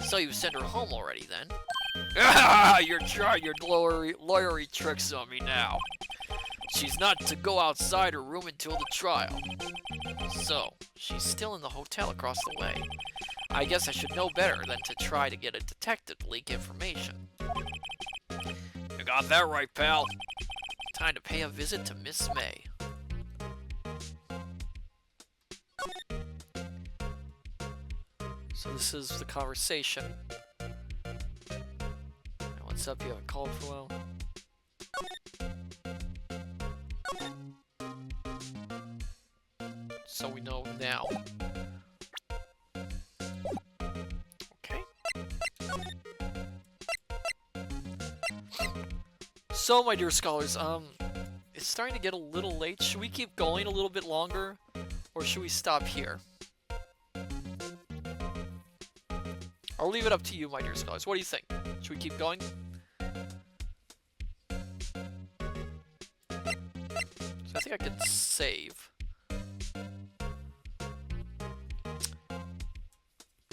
So you sent her home already, then? Ah, you're trying your lawyery tricks on me now. She's not to go outside her room until the trial. So, she's still in the hotel across the way. I guess I should know better than to try to get a detective to leak information. You got that right, pal. Time to pay a visit to Miss May. So this is the conversation. What's up? You haven't called for a while. So we know now. Okay. So, my dear scholars, it's starting to get a little late. Should we keep going a little bit longer, or should we stop here? I'll leave it up to you, my dear scholars. What do you think? Should we keep going? So I think I can save.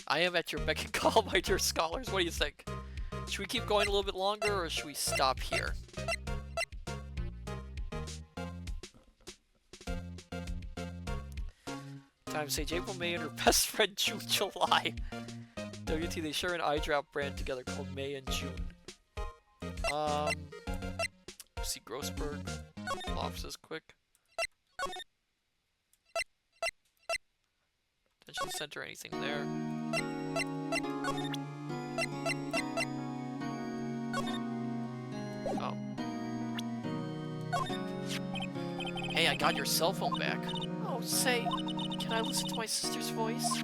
I am at your beck and call, my dear scholars. What do you think? Should we keep going a little bit longer, or should we stop here? Time Sage, April, May, and her best friend June, July. WT, they share an eye drop brand together called May and June. See Grossberg. Offices quick. Attention center, anything there? Oh. Hey, I got your cell phone back. Oh, say, can I listen to my sister's voice?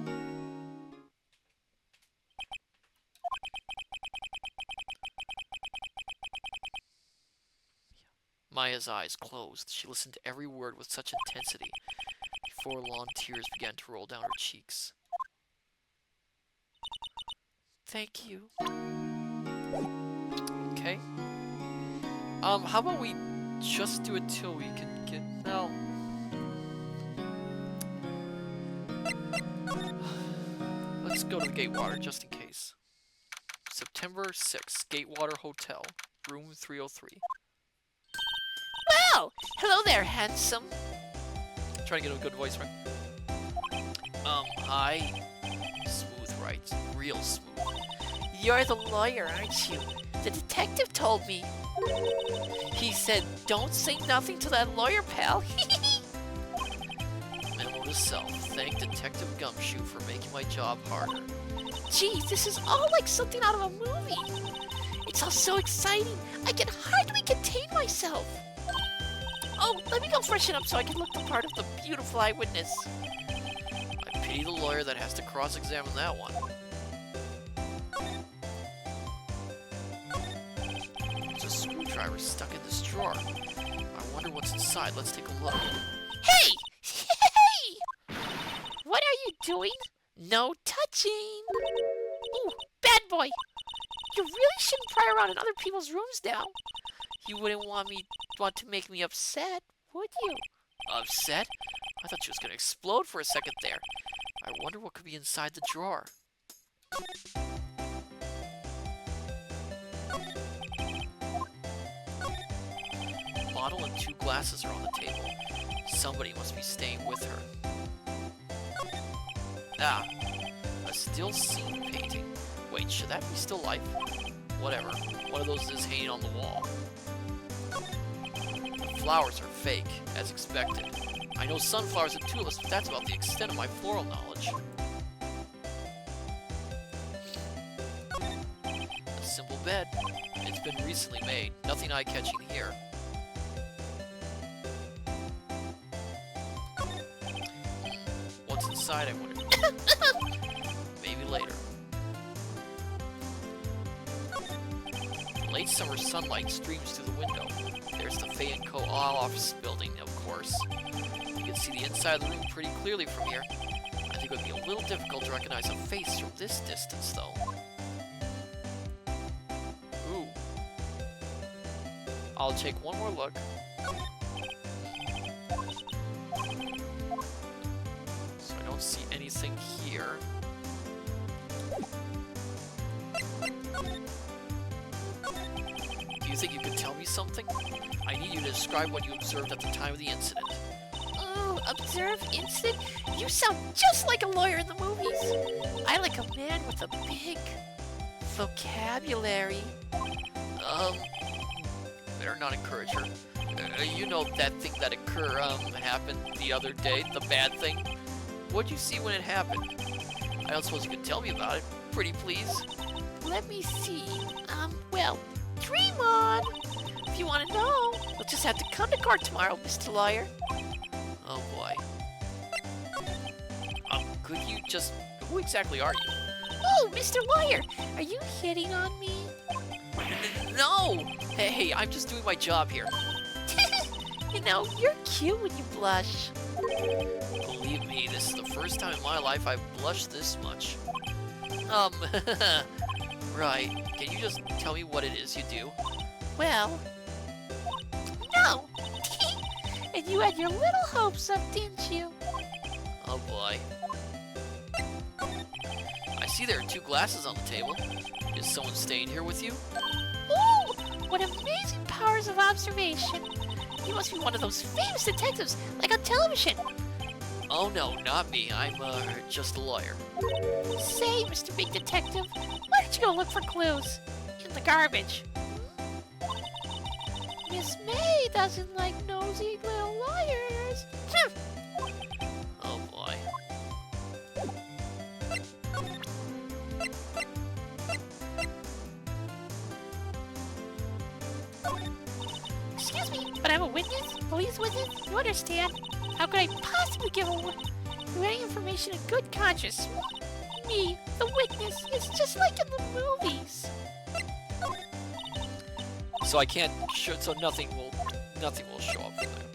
Maya's eyes closed. She listened to every word with such intensity. Before long, tears began to roll down her cheeks. Thank you. Okay. How about we just do it till we can get... No. Let's go to the Gatewater, just in case. September 6th, Gatewater Hotel, room 303. Well, hello there, handsome. Trying to get a good voice, right? Hi. Smooth, right? Real smooth. You're the lawyer, aren't you? The detective told me. He said, don't say nothing to that lawyer, pal. Memo to self. Thank Detective Gumshoe for making my job harder. Geez, this is all like something out of a movie. It's all so exciting. I can hardly contain myself. Oh, let me go freshen up so I can look the part of the beautiful eyewitness. I pity the lawyer that has to cross-examine that one. There's a screwdriver stuck in this drawer. I wonder what's inside. Let's take a look. Hey! Hey! What are you doing? No touching! Ooh, bad boy! You really shouldn't pry around in other people's rooms now. You wouldn't want to make me upset, would you? Upset? I thought she was gonna explode for a second there. I wonder what could be inside the drawer. A bottle and 2 glasses are on the table. Somebody must be staying with her. Ah, a still scene painting. Wait, should that be still life? Whatever. One of those is hanging on the wall. The flowers are fake, as expected. I know sunflowers and tulips, but that's about the extent of my floral knowledge. A simple bed. It's been recently made. Nothing eye-catching here. inside, I wonder. Maybe later. Late summer sunlight streams through the window. There's the Fay & Co. office building, of course. You can see the inside of the room pretty clearly from here. I think it would be a little difficult to recognize a face from this distance, though. Ooh. I'll take one more look. So I don't see anything here. Do you think you could tell me something? I need you to describe what you observed at the time of the incident. Oh, observe incident? You sound just like a lawyer in the movies. I like a man with a big vocabulary. Better not encourage her. You know that thing that happened the other day, the bad thing? What'd you see when it happened? I don't suppose you could tell me about it. Pretty please. Let me see. Well, dream on. If you want to know, you'll just have to come to court tomorrow, Mr. Lawyer. Oh boy. Could you just... Who exactly are you? Oh, Mr. Lawyer, are you hitting on me? No! Hey, I'm just doing my job here. You know, you're cute when you blush. Believe me, this is the first time in my life I've blushed this much. Right. Can you just tell me what it is you do? Well, no. And you had your little hopes up, didn't you? Oh boy. I see there are 2 glasses on the table. Is someone staying here with you? Ooh, what amazing powers of observation. You must be one of those famous detectives, like on television. Oh no, not me. I'm, just a lawyer. Say, Mr. Big Detective, why don't you go look for clues? In the garbage. Miss May doesn't like nosy little lawyers. Oh boy. Excuse me, but I'm a witness? Police witness? You understand? How could I possibly give you any information in good conscience? Me, the witness, is just like in the movies. So I can't so nothing will show up from there.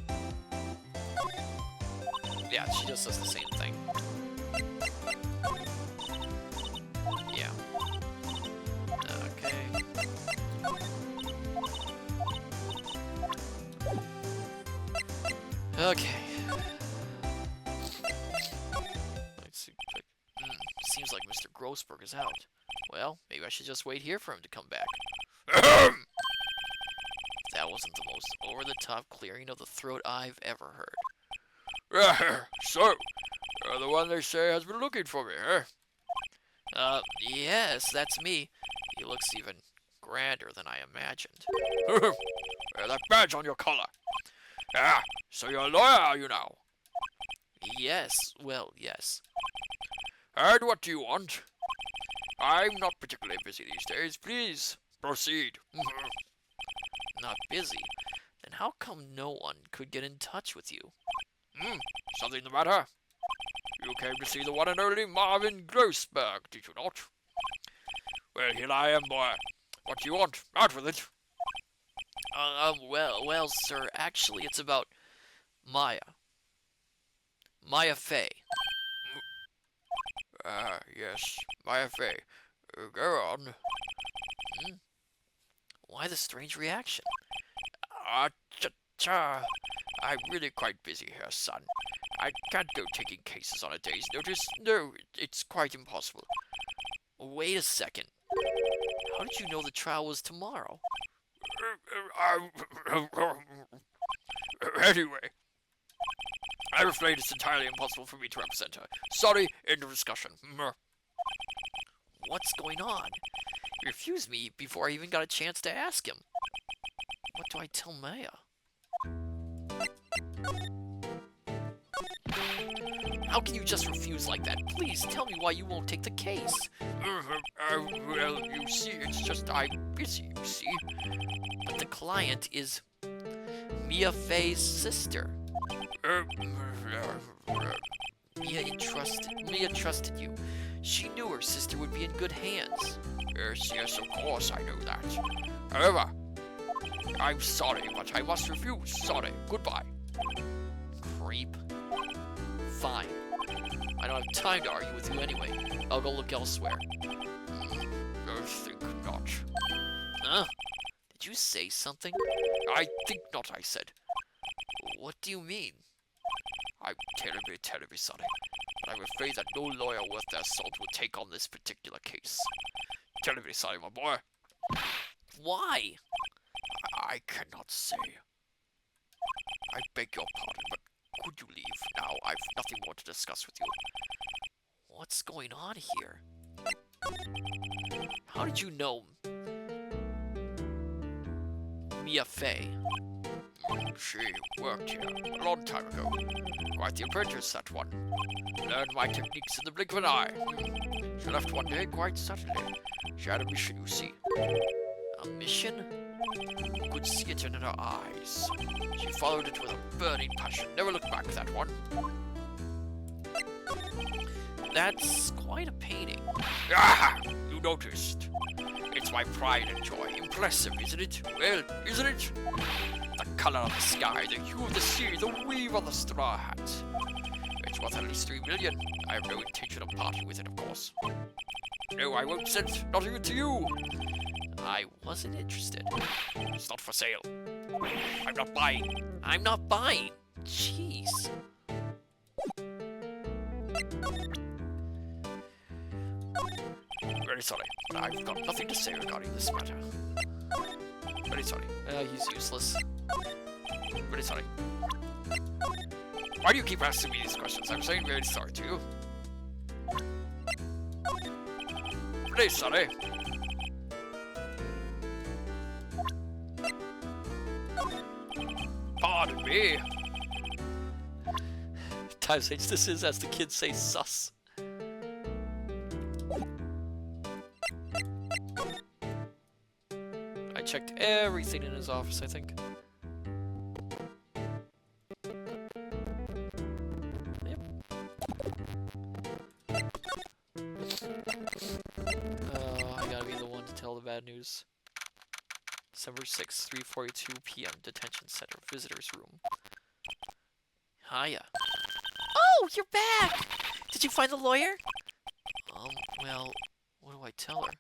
Yeah, she just does the same thing. Yeah. Okay. Okay. Let's see. Seems like Mr. Grossberg is out. Well, maybe I should just wait here for him to come back. That wasn't the most over-the-top clearing of the throat I've ever heard. So, you're the one they say has been looking for me, huh? Yes, that's me. He looks even grander than I imagined. Wear that badge on your collar. Ah, so you're a lawyer, are you now? Yes, well, yes. And what do you want? I'm not particularly busy these days. Please, proceed. Not busy? Then how come no one could get in touch with you? Something the matter? You came to see the one and only Marvin Grossberg, did you not? Well, here I am, boy. What do you want? Out with it. Well, sir, actually, it's about Maya. Maya Fay. Yes, Maya Fay. Go on. Why the strange reaction? I'm really quite busy here, son. I can't go taking cases on a day's notice. No, it's quite impossible. Wait a second. How did you know the trial was tomorrow? Anyway, I'm afraid it's entirely impossible for me to represent her. Sorry, end of discussion. What's going on? He refused me before I even got a chance to ask him. What do I tell Maya? How can you just refuse like that? Please tell me why you won't take the case. Well, you see, it's just I'm busy, you see. But the client is Mia Fay's sister. Mia trusted you. She knew her sister would be in good hands. Yes, of course I know that. However, I'm sorry, but I must refuse. Sorry, goodbye. Creep. Fine. I don't have time to argue with you anyway. I'll go look elsewhere. I think not. Huh? Did you say something? I think not, I said. What do you mean? I'm terribly sorry, but I'm afraid that no lawyer worth their salt will take on this particular case. Terribly sorry, my boy. Why? I cannot say. I beg your pardon, but could you leave now? I've nothing more to discuss with you. What's going on here? How did you know Mia Fey? She worked here a long time ago. Quite the apprentice, that one. Learned my techniques in the blink of an eye. She left one day quite suddenly. She had a mission, you see. A mission? You could see it in her eyes. She followed it with a burning passion. Never looked back, that one. That's quite a painting. Ah! You noticed. It's my pride and joy. Impressive, isn't it? Well, isn't it? The color of the sky, the hue of the sea, the weave of the straw hat. It's worth at least 3 million. I have no intention of parting with it, of course. No, I won't sell it. Not even to you. I wasn't interested. It's not for sale. I'm not buying. I'm not buying. Jeez. Very sorry, but I've got nothing to say regarding this matter. Very sorry. He's useless. Very sorry. Why do you keep asking me these questions? I'm saying very sorry to you. Very sorry. Pardon me. Times H this is, as the kids say, sus. I checked everything in his office, I think. Yep. I gotta be the one to tell the bad news. December 6th, 3:42 p.m. Detention Center, Visitors Room. Hiya. Oh, you're back! Did you find the lawyer? Well, what do I tell her?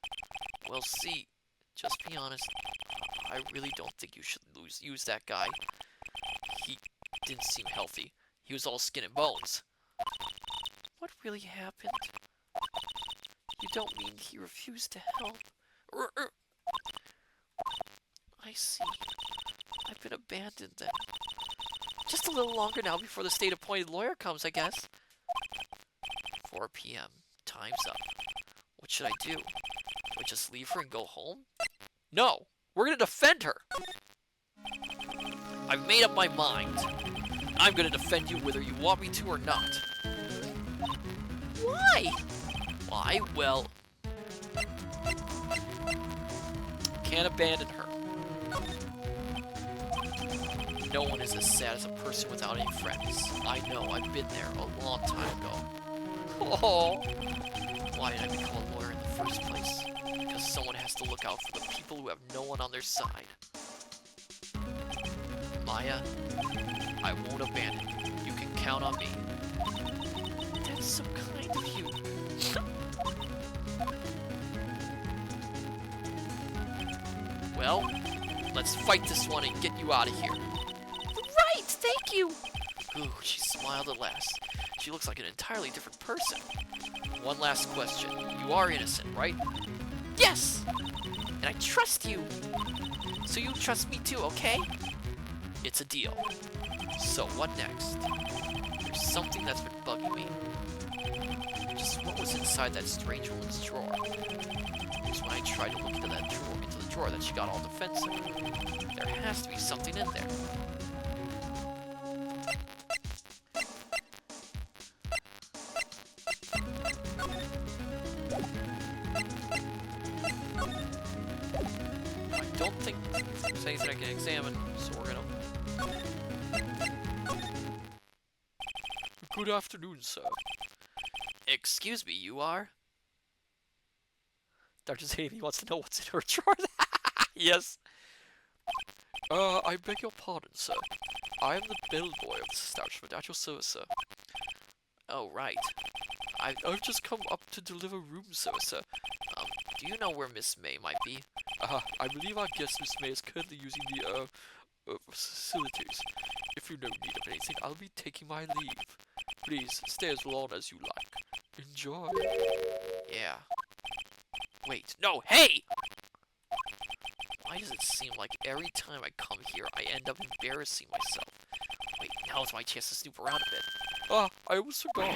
Well, see, just be honest. I really don't think you should use that guy. He didn't seem healthy. He was all skin and bones. What really happened? You don't mean he refused to help? I see. I've been abandoned then. Just a little longer now before the state-appointed lawyer comes, I guess. 4 p.m. Time's up. What should I do? Do I just leave her and go home? No! We're gonna defend her! I've made up my mind. I'm gonna defend you whether you want me to or not. Why? Why? Well... can't abandon her. No one is as sad as a person without any friends. I know, I've been there a long time ago. Oh! Why did I become a lawyer in the first place? Because someone has to look out for the people who have no one on their side. Maya, I won't abandon you. You can count on me. That's so kind of you. Well, let's fight this one and get you out of here. Right, thank you! Ooh, she smiled at last. She looks like an entirely different person. One last question. You are innocent, right? Yes! And I trust you! So you trust me too, okay? It's a deal. So what next? There's something that's been bugging me. Just what was inside that strange woman's drawer? Because when I tried to look into the drawer that she got all defensive, there has to be something in there. I don't think there's anything I can examine, so we're gonna Good afternoon, sir. Excuse me, you are? Dr. Zany wants to know what's in her drawer. Yes. I beg your pardon, sir. I am the bellboy of this establishment at your service, sir. Oh, right. I've just come up to deliver room service, sir. Do you know where Miss May might be? I believe our guest Miss May is currently using the, facilities. If you don't need of anything, I'll be taking my leave. Please, stay as long as you like. Enjoy. Yeah. Wait, no, hey! Why does it seem like every time I come here, I end up embarrassing myself? Wait, now's my chance to snoop around a bit. I almost forgot.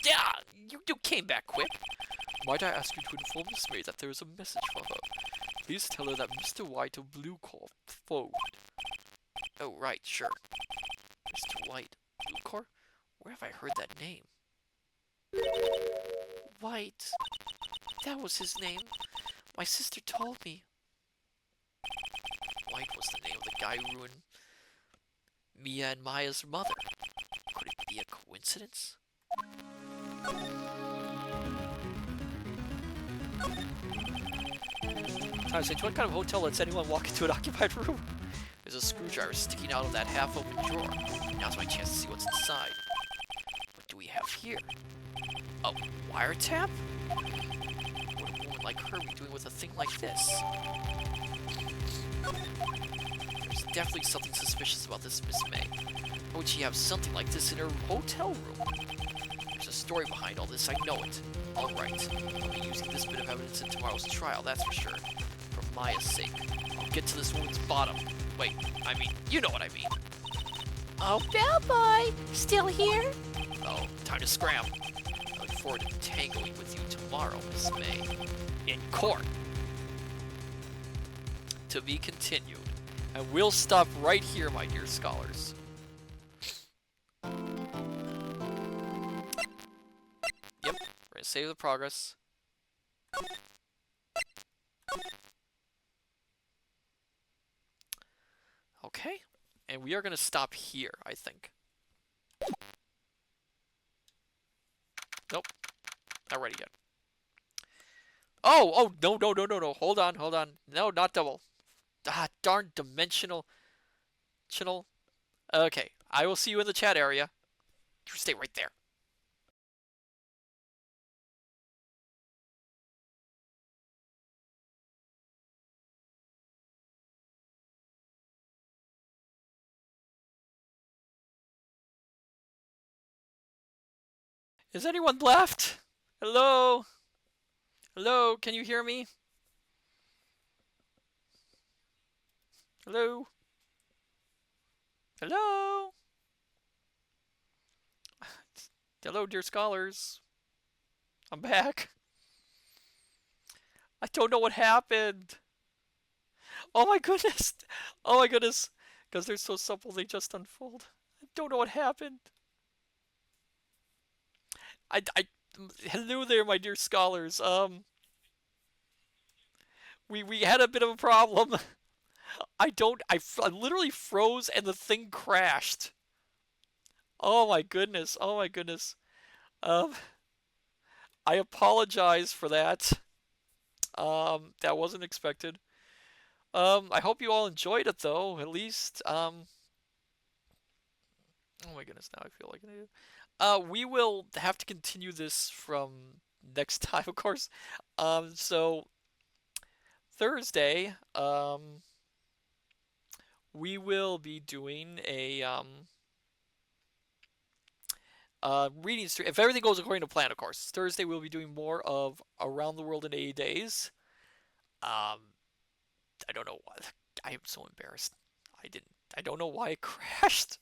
Yeah, you came back quick. Might I ask you to inform Miss May that there is a message for her? Please tell her that Mr. White of Blue Corps phoned. Oh, right, sure. Mr. White, Blue Corps? Where have I heard that name? White. That was his name. My sister told me. White was the name of the guy who ruined Mia and Maya's mother. Could it be a coincidence? Times H, what kind of hotel lets anyone walk into an occupied room? There's a screwdriver sticking out of that half-open drawer. Now's my chance to see what's inside. What do we have here? A wiretap? What would a woman like her be doing with a thing like this? There's definitely something suspicious about this Miss May. Why would she have something like this in her hotel room? There's a story behind all this, I know it. Alright, I'll be using this bit of evidence in tomorrow's trial, that's for sure. For Maya's sake. I'll get to this woman's bottom. Wait, I mean, you know what I mean. Oh, bellboy! Still here? Oh, time to scram. I look forward to tangling with you tomorrow, Miss May. In court. To be continued. And we'll stop right here, my dear scholars. Yep, we're gonna save the progress. Okay, and we are gonna stop here, I think. Nope, not ready yet. Oh, no, hold on. No, not double. Ah, darn dimensional. Channel. Okay, I will see you in the chat area. You stay right there. Is anyone left? Hello? Hello, can you hear me? Hello? Hello? Hello, dear scholars. I'm back. I don't know what happened. Oh my goodness. Oh my goodness. Because they're so supple, they just unfold. I don't know what happened. Hello there, my dear scholars. We had a bit of a problem. I literally froze and the thing crashed. Oh my goodness. Um, I apologize for that. That wasn't expected. I hope you all enjoyed it though, at least. Oh my goodness, now I feel like an idiot. We will have to continue this from next time, of course. So Thursday, we will be doing a reading stream. If everything goes according to plan, of course. Thursday we'll be doing more of Around the World in 80 Days. I don't know why. I am so embarrassed. I don't know why it crashed.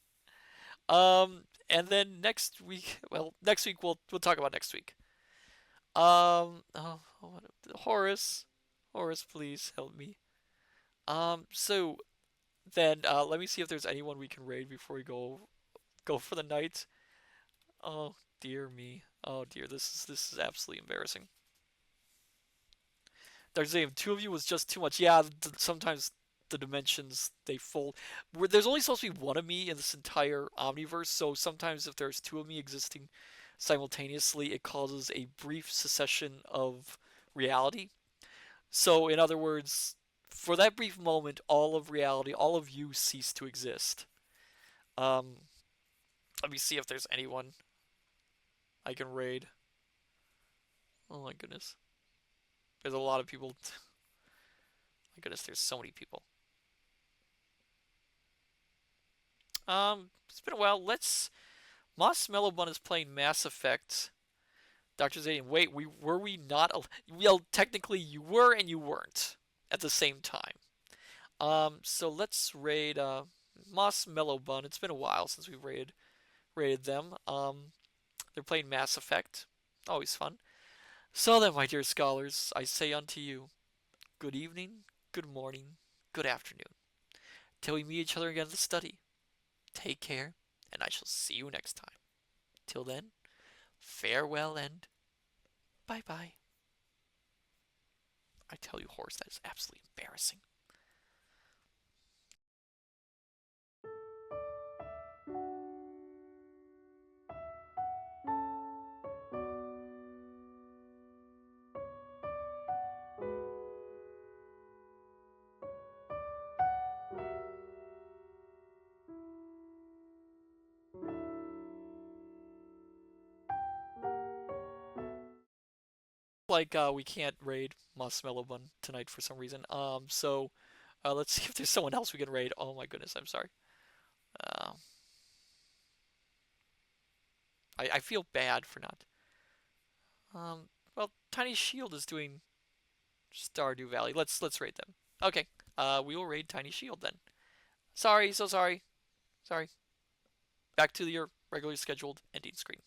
And then next week, next week we'll talk about next week. Horace, please help me. So then let me see if there's anyone we can raid before we go for the night. Oh dear me. Oh dear, this is absolutely embarrassing. Dr. Zayim, two of you was just too much. Yeah, sometimes the dimensions they fold. There's only supposed to be one of me in this entire omniverse, so sometimes if there's two of me existing simultaneously, it causes a brief secession of reality. So, in other words, for that brief moment, all of reality, all of you cease to exist. Um, Let me see if there's anyone I can raid. Oh my goodness. There's a lot of people. My goodness, there's so many people. It's been a while. Let's. Moss Mellowbun is playing Mass Effect. Dr. Zadian, wait, were we not? Well, technically you were and you weren't at the same time. So let's raid Moss Mellowbun. It's been a while since we raided them. They're playing Mass Effect. Always fun. So then, my dear scholars, I say unto you, good evening, good morning, good afternoon. Till we meet each other again in the study. Take care, and I shall see you next time. Till then, farewell and bye-bye. I tell you, Horace, that is absolutely embarrassing. Like, we can't raid Mossmellowbun tonight for some reason. Let's see if there's someone else we can raid. Oh my goodness, I'm sorry. Uh, I feel bad for not. Well, Tiny Shield is doing Stardew Valley. Let's raid them. Okay. We will raid Tiny Shield then. Sorry, so sorry. Sorry. Back to your regularly scheduled ending screen.